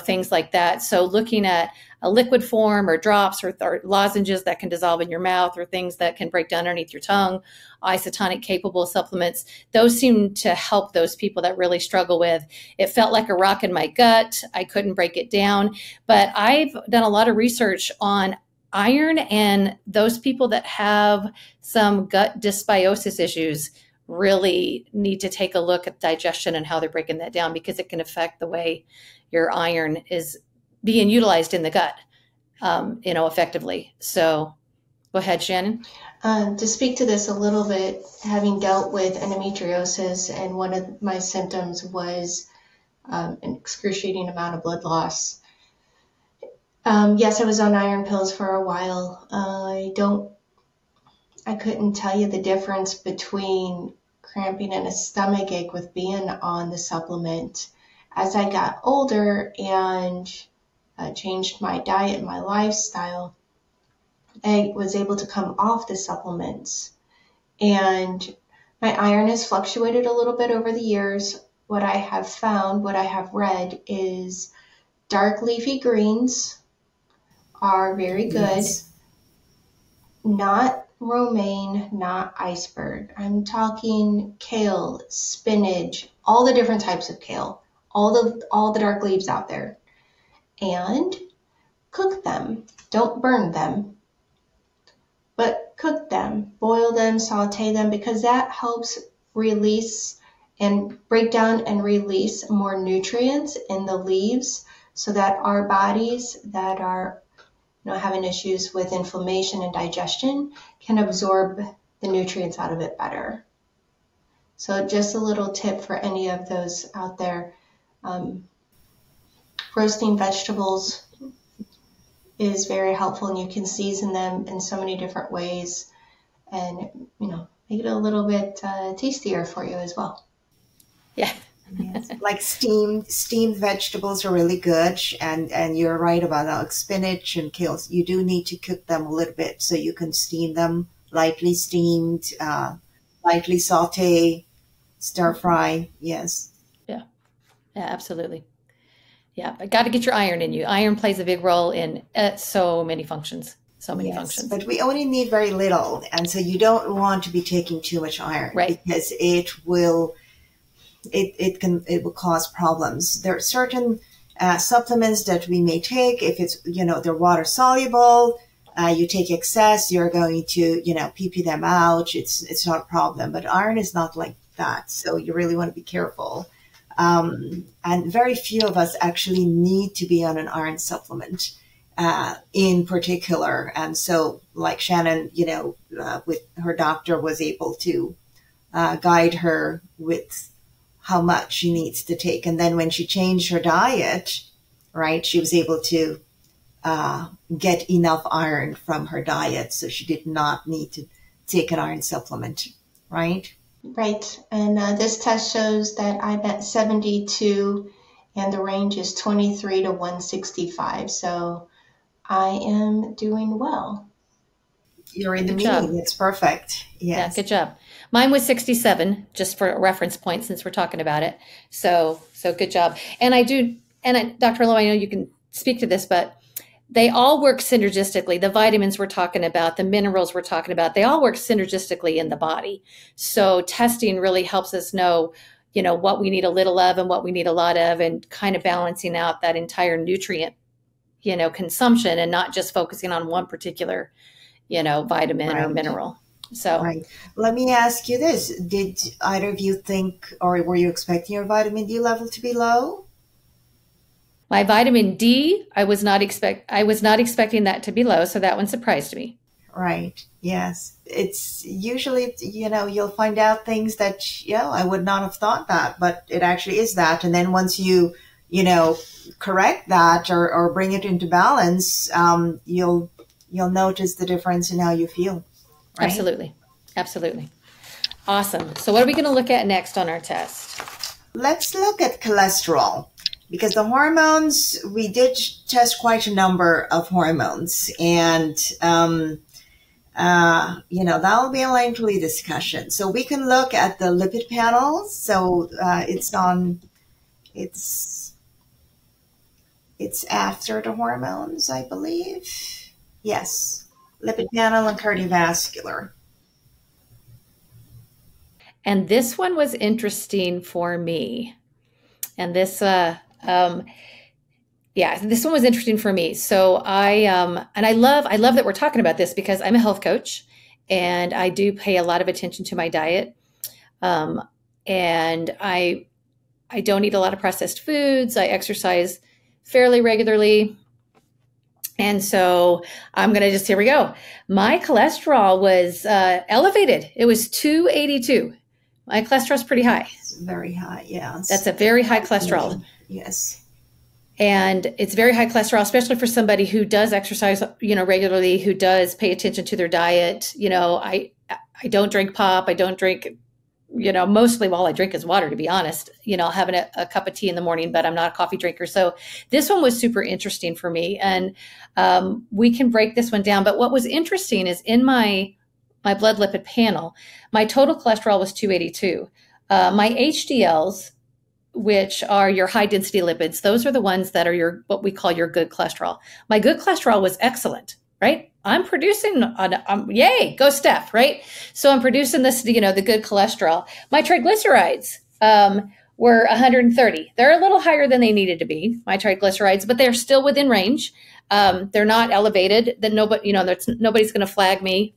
things like that. So looking at a liquid form or drops or lozenges that can dissolve in your mouth or things that can break down underneath your tongue, isotonic capable supplements, those seem to help those people that really struggle with. It felt like a rock in my gut. I couldn't break it down. But I've done a lot of research on iron, and those people that have some gut dysbiosis issues really need to take a look at digestion and how they're breaking that down, because it can affect the way your iron is being utilized in the gut, effectively. So go ahead, Shannon. To speak to this a little bit, having dealt with endometriosis, and one of my symptoms was an excruciating amount of blood loss. Yes, I was on iron pills for a while. I couldn't tell you the difference between cramping and a stomach ache with being on the supplement. As I got older and changed my diet and my lifestyle, I was able to come off the supplements. And my iron has fluctuated a little bit over the years. What I have found, what I have read, is dark leafy greens are very good. Yes. Not romaine, not iceberg. I'm talking kale, spinach, all the different types of kale. all the dark leaves out there, and cook them. Don't burn them, but cook them, boil them, saute them, because that helps release and break down and release more nutrients in the leaves, so that our bodies that are having issues with inflammation and digestion can absorb the nutrients out of it better. So just a little tip for any of those out there. Roasting vegetables is very helpful, and you can season them in so many different ways and, make it a little bit tastier for you as well. Yeah. Yes. Like steamed vegetables are really good, and you're right about like spinach and kale. You do need to cook them a little bit, so you can steam them, lightly steamed, lightly saute, stir fry. Yes. Yeah, absolutely. Yeah, but got to get your iron in you. Iron plays a big role in so many functions. Functions. But we only need very little, and so you don't want to be taking too much iron, right? Because it will cause problems. There are certain supplements that we may take if it's they're water soluble. You take excess, you're going to pee them out. It's not a problem. But iron is not like that, so you really want to be careful. And very few of us actually need to be on an iron supplement in particular. And so, like Shannon, with her doctor, was able to guide her with how much she needs to take. And then when she changed her diet, right, she was able to get enough iron from her diet. So she did not need to take an iron supplement, right? Right. And this test shows that I'm at 72 and the range is 23 to 165. So I am doing well. You're in the meeting. It's perfect. Yes. Yeah, good job. Mine was 67, just for a reference point, since we're talking about it. So good job. And Dr. Aloma, I know you can speak to this, but they all work synergistically. The vitamins we're talking about, the minerals we're talking about, they all work synergistically in the body. So testing really helps us know, what we need a little of and what we need a lot of, and kind of balancing out that entire nutrient, consumption, and not just focusing on one particular, vitamin or mineral. So, right. Let me ask you this. Did either of you think, or were you expecting your vitamin D level to be low? My vitamin D, I was not expecting that to be low. So that one surprised me. Right. Yes. It's usually, you'll find out things that, I would not have thought that, but it actually is that. And then once you, correct that or bring it into balance, you'll notice the difference in how you feel. Right? Absolutely. Awesome. So what are we going to look at next on our test? Let's look at cholesterol, because the hormones, we did test quite a number of hormones, and, that'll be a lengthy discussion. So we can look at the lipid panel. So it's after the hormones, I believe. Yes. Lipid panel and cardiovascular. And this one was interesting for me. And this one was interesting for me. So I love that we're talking about this, because I'm a health coach and I do pay a lot of attention to my diet. And I don't eat a lot of processed foods. I exercise fairly regularly. And so I'm going to here we go. My cholesterol was elevated. It was 282. My cholesterol is pretty high. It's very high, yeah. That's a very high cholesterol. Yes. And it's very high cholesterol, especially for somebody who does exercise, regularly, who does pay attention to their diet. I don't drink pop. I don't drink, mostly all I drink is water, to be honest. I'll have a cup of tea in the morning, but I'm not a coffee drinker. So this one was super interesting for me. And we can break this one down. But what was interesting is in my blood lipid panel, my total cholesterol was 282. My HDLs, which are your high density lipids, those are the ones that are what we call your good cholesterol. My good cholesterol was excellent, right? I'm producing, yay, go Steph, right? So I'm producing this, the good cholesterol. My triglycerides were 130. They're a little higher than they needed to be, my triglycerides, but they're still within range. They're not elevated. That nobody, nobody's going to flag me,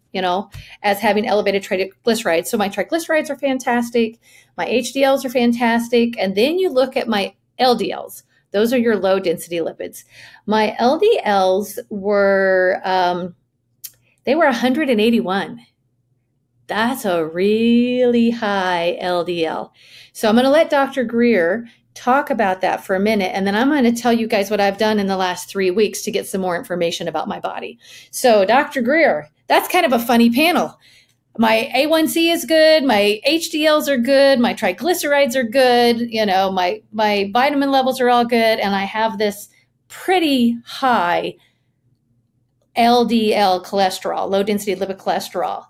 as having elevated triglycerides. So my triglycerides are fantastic. My HDLs are fantastic. And then you look at my LDLs. Those are your low density lipids. My LDLs were, they were 181. That's a really high LDL. So I'm going to let Dr. Geer talk about that for a minute, and then I'm going to tell you guys what I've done in the last 3 weeks to get some more information about my body. So Dr. Geer, that's kind of a funny panel. My A1C is good. My HDLs are good. My triglycerides are good. My vitamin levels are all good. And I have this pretty high LDL cholesterol, low density lipid cholesterol.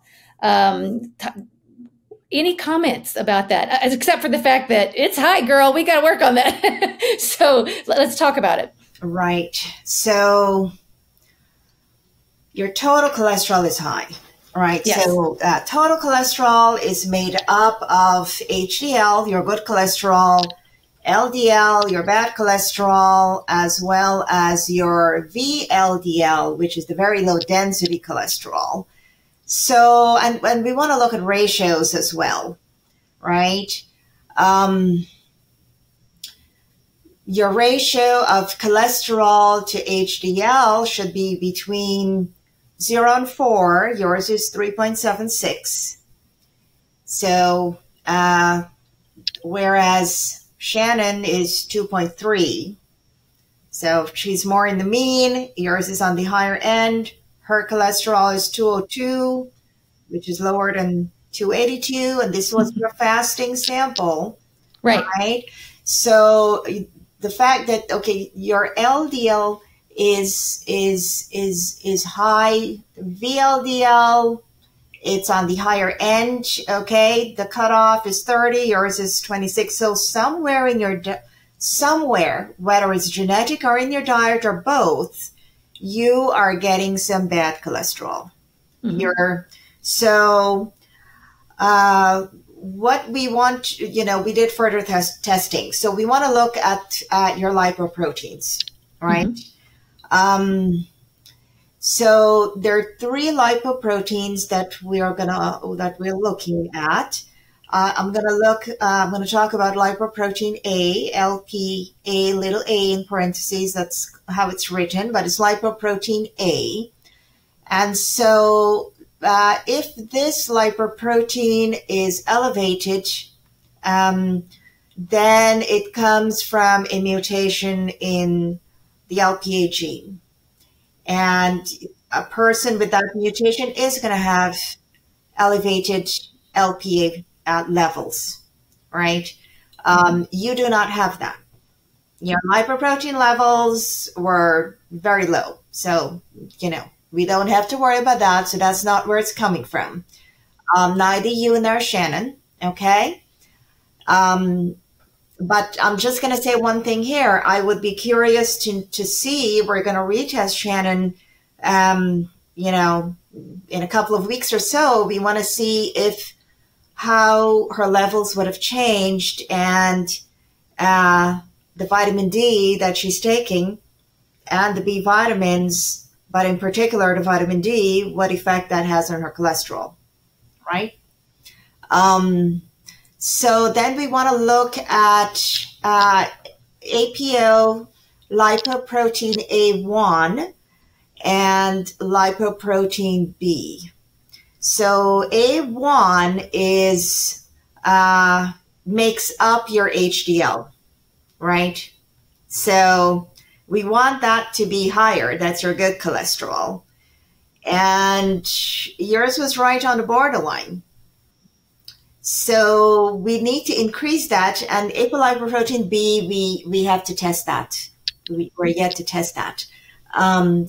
Any comments about that, except for the fact that it's high, girl, we got to work on that. So let's talk about it. Right. So your total cholesterol is high, right? Yes. So total cholesterol is made up of HDL, your good cholesterol, LDL, your bad cholesterol, as well as your VLDL, which is the very low density cholesterol. So, and we want to look at ratios as well, right? Your ratio of cholesterol to HDL should be between 0 and 4. Yours is 3.76. So, whereas Shannon is 2.3. So she's more in the mean. Yours is on the higher end. Her cholesterol is 202, which is lower than 282. And this was your fasting sample. Right? So the fact that, okay, your LDL is high, VLDL, it's on the higher end, okay? The cutoff is 30, yours is 26. So somewhere in your, whether it's genetic or in your diet or both, you are getting some bad cholesterol. Mm-hmm. What we want, we did further testing. So we want to look at your lipoproteins, right? Mm-hmm. So there are 3 lipoproteins that we're looking at. I'm going to talk about lipoprotein A, LPA, little a in parentheses. That's how it's written, but it's lipoprotein A. And so if this lipoprotein is elevated, then it comes from a mutation in the LPA gene. And a person with that mutation is going to have elevated LPA levels, right? You do not have that. Your lipoprotein levels were very low. So, we don't have to worry about that. So that's not where it's coming from. Neither you nor Shannon, okay? But I'm just going to say one thing here. I would be curious to see, we're going to retest Shannon, in a couple of weeks or so. We want to see how her levels would have changed and the vitamin D that she's taking and the B vitamins, but in particular the vitamin D, what effect that has on her cholesterol, right? So then we want to look at APO, lipoprotein A1, and lipoprotein B. So A1 makes up your HDL, right? So we want that to be higher. That's your good cholesterol. And yours was right on the borderline. So we need to increase that. And apolipoprotein B, we have to test that. We're yet to test that.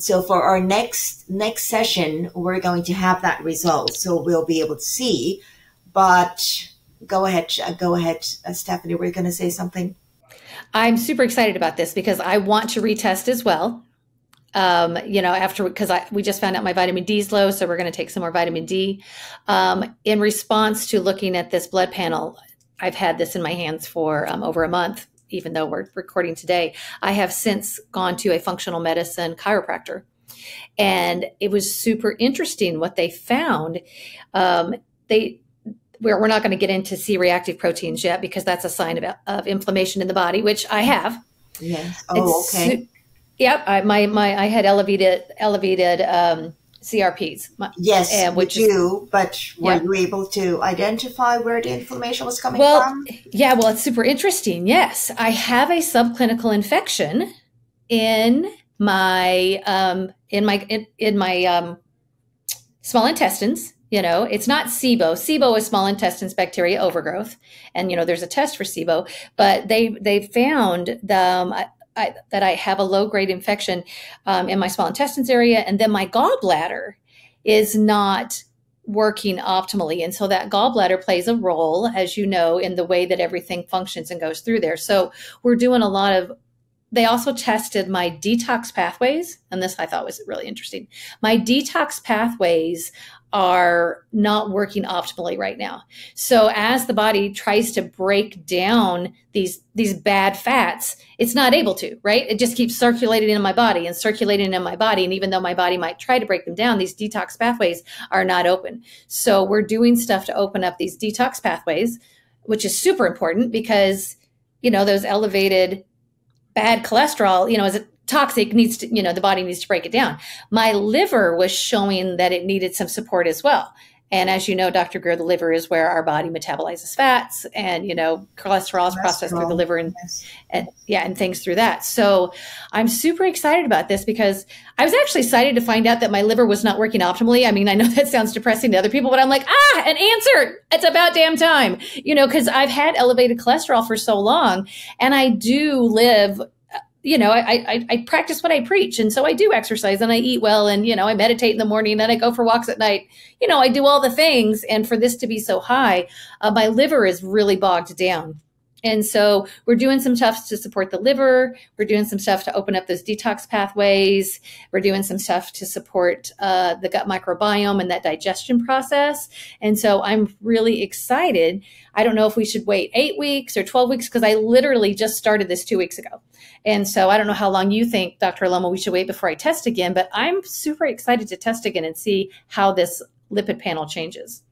So for our next session, we're going to have that result. So we'll be able to see. But go ahead, Stephanie. We're going to say something. I'm super excited about this because I want to retest as well. Because we just found out my vitamin D is low, so we're going to take some more vitamin D. In response to looking at this blood panel, I've had this in my hands for over a month, even though we're recording today. I have since gone to a functional medicine chiropractor, and it was super interesting what they found. We're not going to get into C-reactive proteins yet, because that's a sign of inflammation in the body, which I have. Yes. Oh, okay. Yep. I had elevated CRPs. Yes, but were you able to identify where the inflammation was coming from? Yeah, well, it's super interesting. Yes, I have a subclinical infection in my small intestines. It's not SIBO. SIBO is small intestines bacteria overgrowth, and there's a test for SIBO. But they found that I have a low-grade infection in my small intestines area, and then my gallbladder is not working optimally. And so that gallbladder plays a role, as you know, in the way that everything functions and goes through there. So we're doing a lot of, they also tested my detox pathways, and this I thought was really interesting. My detox pathways are not working optimally right now. So as the body tries to break down these bad fats, it's not able to, right? It just keeps circulating in my body and circulating in my body. And even though my body might try to break them down, these detox pathways are not open. So we're doing stuff to open up these detox pathways, which is super important, because, those elevated bad cholesterol, is it toxic, needs to, the body needs to break it down. My liver was showing that it needed some support as well. And as you know, Dr. Geer, the liver is where our body metabolizes fats, and, cholesterol is processed through the liver and things through that. So I'm super excited about this, because I was actually excited to find out that my liver was not working optimally. I mean, I know that sounds depressing to other people, but I'm like, an answer. It's about damn time, because I've had elevated cholesterol for so long, and I do live, I practice what I preach. And so I do exercise, and I eat well, and, I meditate in the morning, and I go for walks at night. I do all the things. And for this to be so high, my liver is really bogged down. And so we're doing some stuff to support the liver. We're doing some stuff to open up those detox pathways. We're doing some stuff to support the gut microbiome and that digestion process. And so I'm really excited. I don't know if we should wait 8 weeks or 12 weeks, because I literally just started this 2 weeks ago. And so I don't know how long you think, Dr. Aloma, we should wait before I test again, but I'm super excited to test again and see how this lipid panel changes.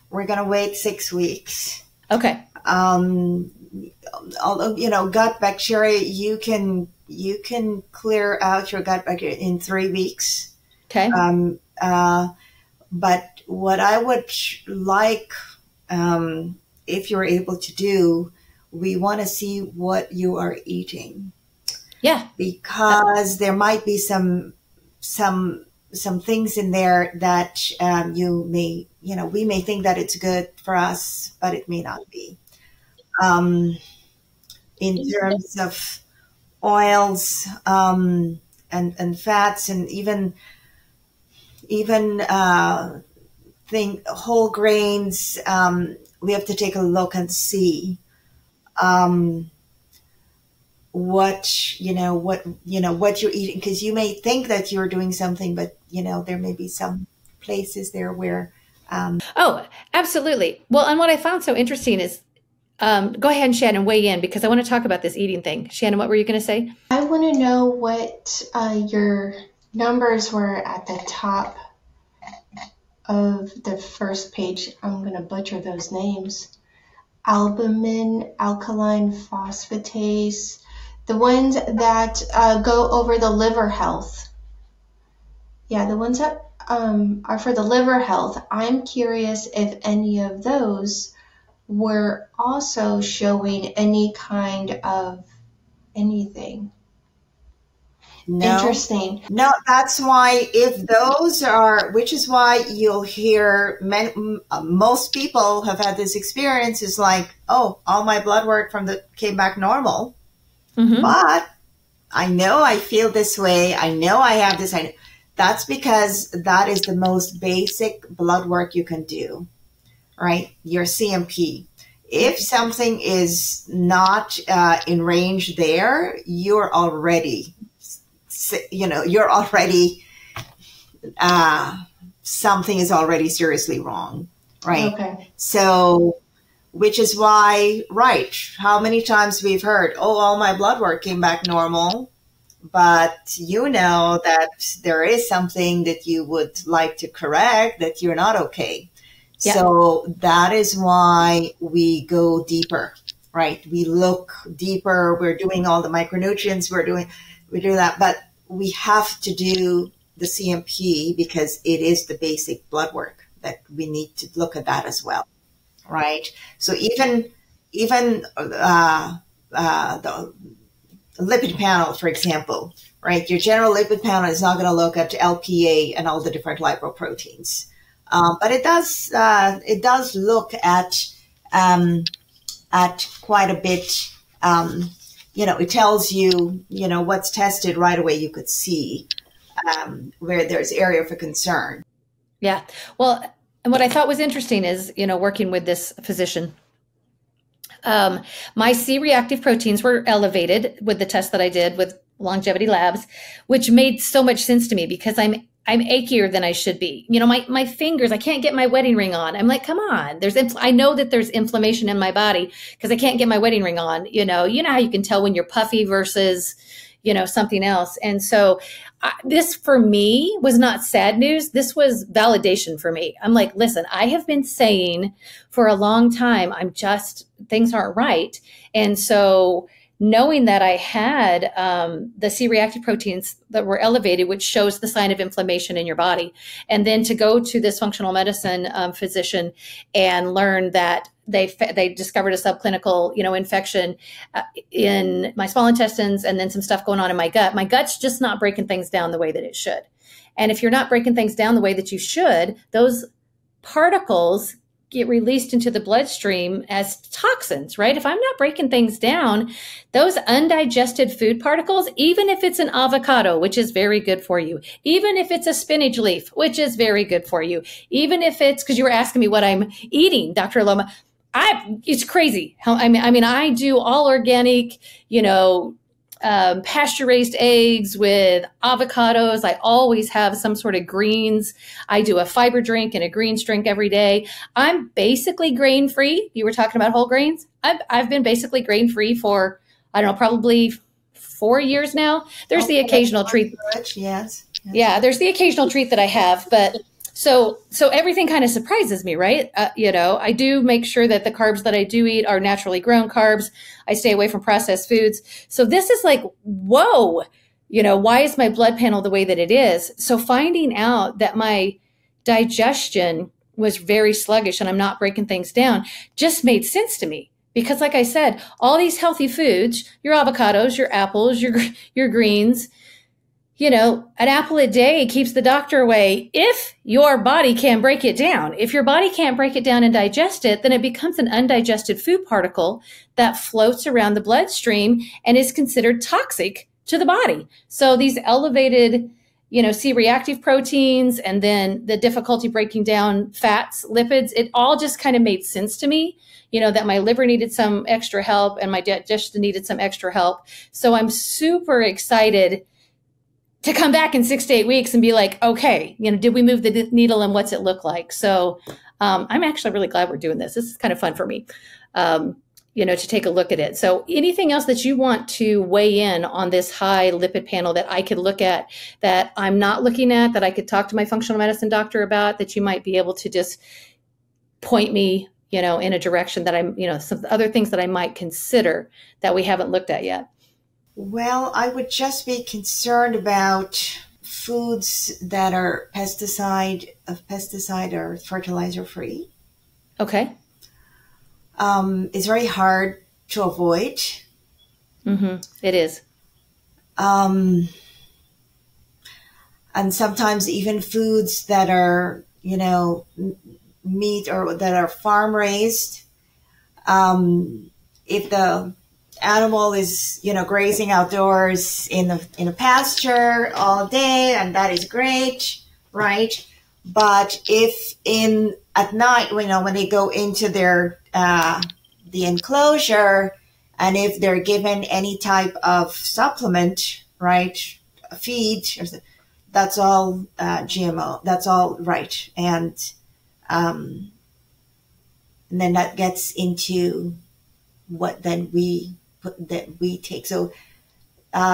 We're going to wait 6 weeks. Okay. Although, gut bacteria, you can clear out your gut bacteria in 3 weeks. Okay. But what I would like, if you're able to do, we want to see what you are eating. Yeah. Because there might be some things in there that we may think that it's good for us, but it may not be. In terms of oils and fats, and even whole grains, we have to take a look and see what you're eating, because you may think that you're doing something, but there may be some places there where oh, absolutely. Well, and what I found so interesting is, go ahead, Shannon, weigh in, because I want to talk about this eating thing. Shannon, what were you going to say? I want to know what your numbers were at the top of the first page. I'm going to butcher those names. Albumin, alkaline phosphatase, the ones that go over the liver health. Yeah, the ones that are for the liver health. I'm curious if any of those were also showing any kind of anything. No. Interesting. No, that's why which is why you'll hear most people have had this experience, is like, oh, all my blood work came back normal. Mm-hmm. But I know I feel this way. I know I have this. That's because that is the most basic blood work you can do, right? Your CMP. If something is not in range there, you're already something is already seriously wrong, right? Okay. So which is why, right, how many times we've heard, oh, all my blood work came back normal, but you know that there is something that you would like to correct, that you're not okay. Yeah. So that is why we go deeper, right? We look deeper. We're doing all the micronutrients. We do that, but we have to do the CMP because it is the basic blood work that we need to look at that as well, right? So even the lipid panel, for example, right? Your general lipid panel is not going to look at LPA and all the different lipoproteins, but it does look at quite a bit. It tells you, what's tested right away. You could see where there's area for concern. Yeah. Well, and what I thought was interesting is, working with this physician, my C-reactive proteins were elevated with the test that I did with Longevity Labs, which made so much sense to me because I'm achier than I should be. My fingers, I can't get my wedding ring on. I'm like, come on. I know that there's inflammation in my body because I can't get my wedding ring on. You know how you can tell when you're puffy versus, something else. And so this for me was not sad news. This was validation for me. I'm like, listen, I have been saying for a long time, things aren't right. And so knowing that I had the C-reactive proteins that were elevated, which shows the sign of inflammation in your body, and then to go to this functional medicine physician and learn that they discovered a subclinical, infection in my small intestines, and then some stuff going on in my gut. My gut's just not breaking things down the way that it should. And if you're not breaking things down the way that you should, those particles get released into the bloodstream as toxins, right? If I'm not breaking things down, those undigested food particles, even if it's an avocado, which is very good for you, even if it's a spinach leaf, which is very good for you, even if it's, because you were asking me what I'm eating, Dr. Aloma, it's crazy. I do all organic, pasture-raised eggs with avocados. I always have some sort of greens. I do a fiber drink and a greens drink every day. I'm basically grain-free. You were talking about whole grains. I've been basically grain-free for, probably 4 years now. There's the occasional treat. Yes. Yeah, there's the occasional treat that I have, but so everything kind of surprises me, right? I do make sure that the carbs that I do eat are naturally grown carbs. I stay away from processed foods. So this is like, whoa, why is my blood panel the way that it is? So finding out that my digestion was very sluggish and I'm not breaking things down just made sense to me. Because like I said, all these healthy foods, your avocados, your apples, your greens, an apple a day keeps the doctor away if your body can break it down. If your body can't break it down and digest it, then it becomes an undigested food particle that floats around the bloodstream and is considered toxic to the body. So these elevated, C-reactive proteins and then the difficulty breaking down fats, lipids, it all just kind of made sense to me, that my liver needed some extra help and my digestion needed some extra help. So I'm super excited to come back in 6 to 8 weeks and be like, okay, did we move the needle and what's it look like? So I'm actually really glad we're doing this. This is kind of fun for me, to take a look at it. So anything else that you want to weigh in on this high lipid panel that I could look at, that I'm not looking at, that I could talk to my functional medicine doctor about, that you might be able to just point me, in a direction that I'm, some other things that I might consider that we haven't looked at yet? Well, I would just be concerned about foods that are pesticide or fertilizer free. Okay. It's very hard to avoid. Mm-hmm. It is. And sometimes even foods that are, meat or that are farm raised. If the animal is, grazing outdoors in a pasture all day, and that is great, right? But if at night, when they go into their the enclosure, and if they're given any type of supplement, right, feed, that's all GMO. That's all right, and And then that gets into what then we take. So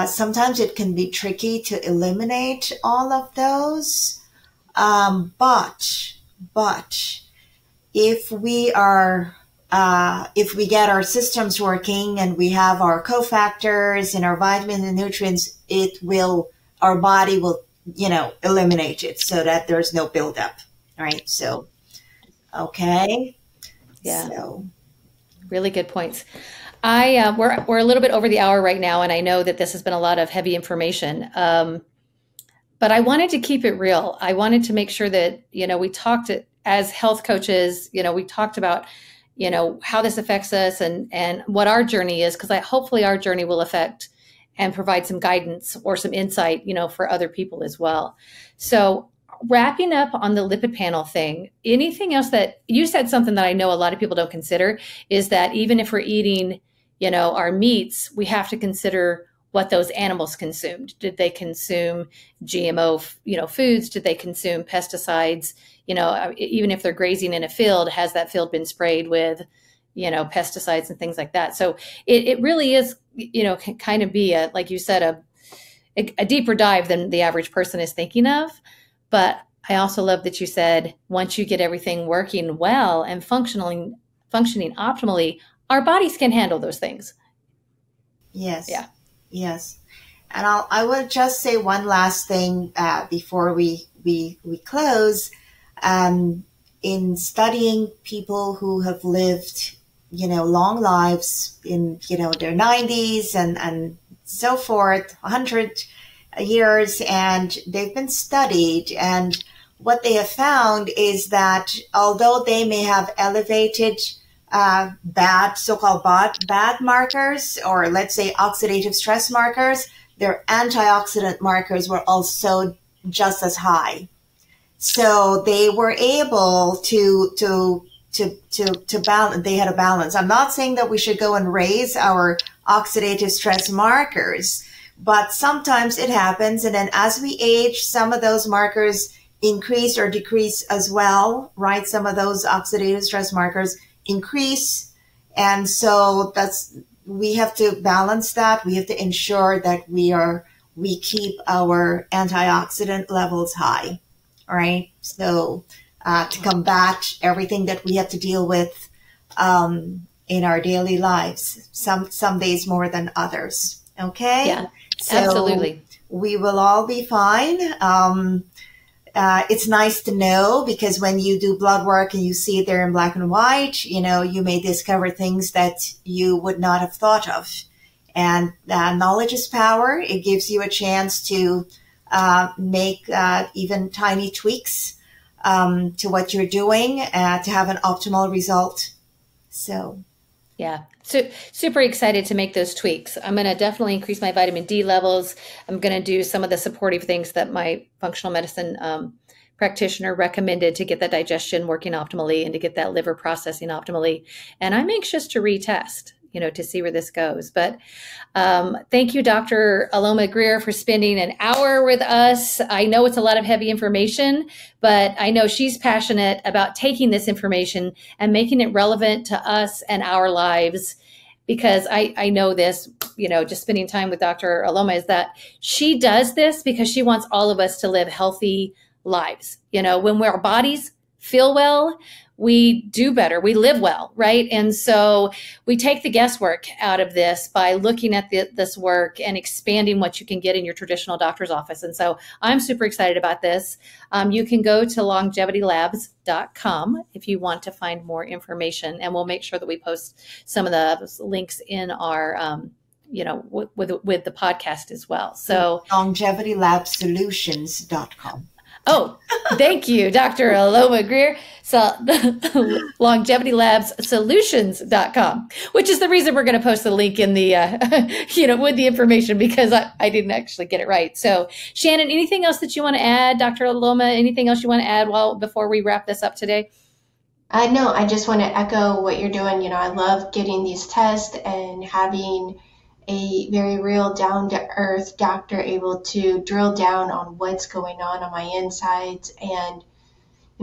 sometimes it can be tricky to eliminate all of those. But if we get our systems working and we have our cofactors and our vitamins and nutrients, our body will, eliminate it so that there's no buildup. Right. So, okay. Yeah. So. Really good points. We're a little bit over the hour right now, and I know that this has been a lot of heavy information. But I wanted to keep it real. I wanted to make sure that, we talked as health coaches, we talked about, how this affects us and what our journey is, because hopefully our journey will affect and provide some guidance or some insight, for other people as well. So wrapping up on the lipid panel thing, anything else that you said, something that I know a lot of people don't consider is that even if we're eating, our meats, we have to consider what those animals consumed. Did they consume GMO, foods? Did they consume pesticides? Even if they're grazing in a field, has that field been sprayed with, pesticides and things like that? So it really is, can kind of be like you said, a deeper dive than the average person is thinking of. But I also love that you said, once you get everything working well and functioning optimally, our bodies can handle those things. Yes. Yeah. Yes. And I would just say one last thing before we close. In studying people who have lived, long lives in, their 90s and so forth, 100 years, and they've been studied. And what they have found is that although they may have elevated so-called bad markers, or let's say oxidative stress markers, their antioxidant markers were also just as high. So they were able to balance. They had a balance. I'm not saying that we should go and raise our oxidative stress markers, but sometimes it happens. And then as we age, some of those markers increase or decrease as well, right? Some of those oxidative stress markers increase. And so we have to balance that. We have to ensure that we keep our antioxidant levels high. All right. So, to combat everything that we have to deal with, in our daily lives, some days more than others. Okay. Yeah, so absolutely. We will all be fine. It's nice to know, because when you do blood work and you see it there in black and white, you may discover things that you would not have thought of. And knowledge is power. It gives you a chance to make even tiny tweaks to what you're doing to have an optimal result. So, yeah. So super excited to make those tweaks. I'm going to definitely increase my vitamin D levels. I'm going to do some of the supportive things that my functional medicine practitioner recommended to get that digestion working optimally and to get that liver processing optimally. And I'm anxious to retest, to see where this goes. But thank you, Dr. Aloma Geer, for spending an hour with us. I know it's a lot of heavy information, but I know she's passionate about taking this information and making it relevant to us and our lives, because I know this, just spending time with Dr. Aloma, is that she does this because she wants all of us to live healthy lives. When our bodies feel well, we do better, we live well, right? And so we take the guesswork out of this by looking at this work and expanding what you can get in your traditional doctor's office. And so I'm super excited about this. You can go to longevitylabs.com if you want to find more information, and we'll make sure that we post some of the links in our with the podcast as well. So longevitylabsolutions.com. Oh, thank you, Dr. Aloma Geer. So longevitylabssolutions.com, which is the reason we're going to post the link in the, with the information, because I didn't actually get it right. So Shannon, anything else that you want to add? Dr. Aloma, anything else you want to add before we wrap this up today? No, I just want to echo what you're doing. I love getting these tests and having a very real down-to-earth doctor able to drill down on what's going on my insides. And,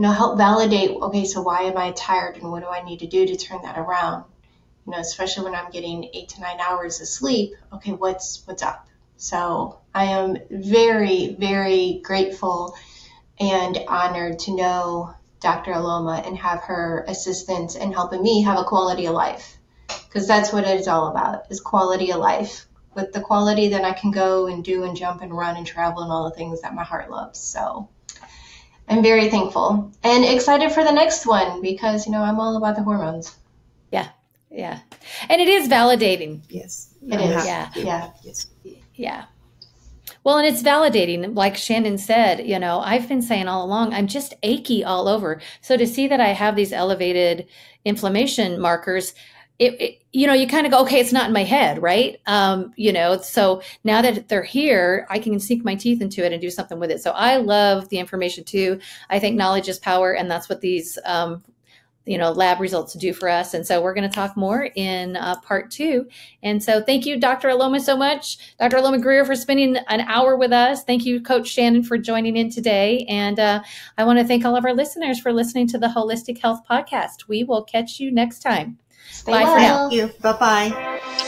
help validate, okay, so why am I tired and what do I need to do to turn that around? Especially when I'm getting 8 to 9 hours of sleep, okay, what's up? So I am very, very grateful and honored to know Dr. Aloma and have her assistance in helping me have a quality of life, because that's what it's all about, is quality of life. With the quality, then I can go and do and jump and run and travel and all the things that my heart loves. So I'm very thankful and excited for the next one, because, I'm all about the hormones. Yeah. Yeah. And it is validating. Yes. It is. Yeah. Yeah. Yes. Yeah. Well, and it's validating. Like Shannon said, I've been saying all along, I'm just achy all over. So to see that I have these elevated inflammation markers, you kind of go, okay, it's not in my head, right? So now that they're here, I can sink my teeth into it and do something with it. So I love the information too. I think knowledge is power, and that's what these, lab results do for us. And so we're going to talk more in part 2. And so thank you, Dr. Aloma, so much. Dr. Aloma Geer, for spending an hour with us. Thank you, Coach Shannon, for joining in today. And I want to thank all of our listeners for listening to the Holistic Health Podcast. We will catch you next time. Stay Bye well. for now. Thank you. Bye-bye.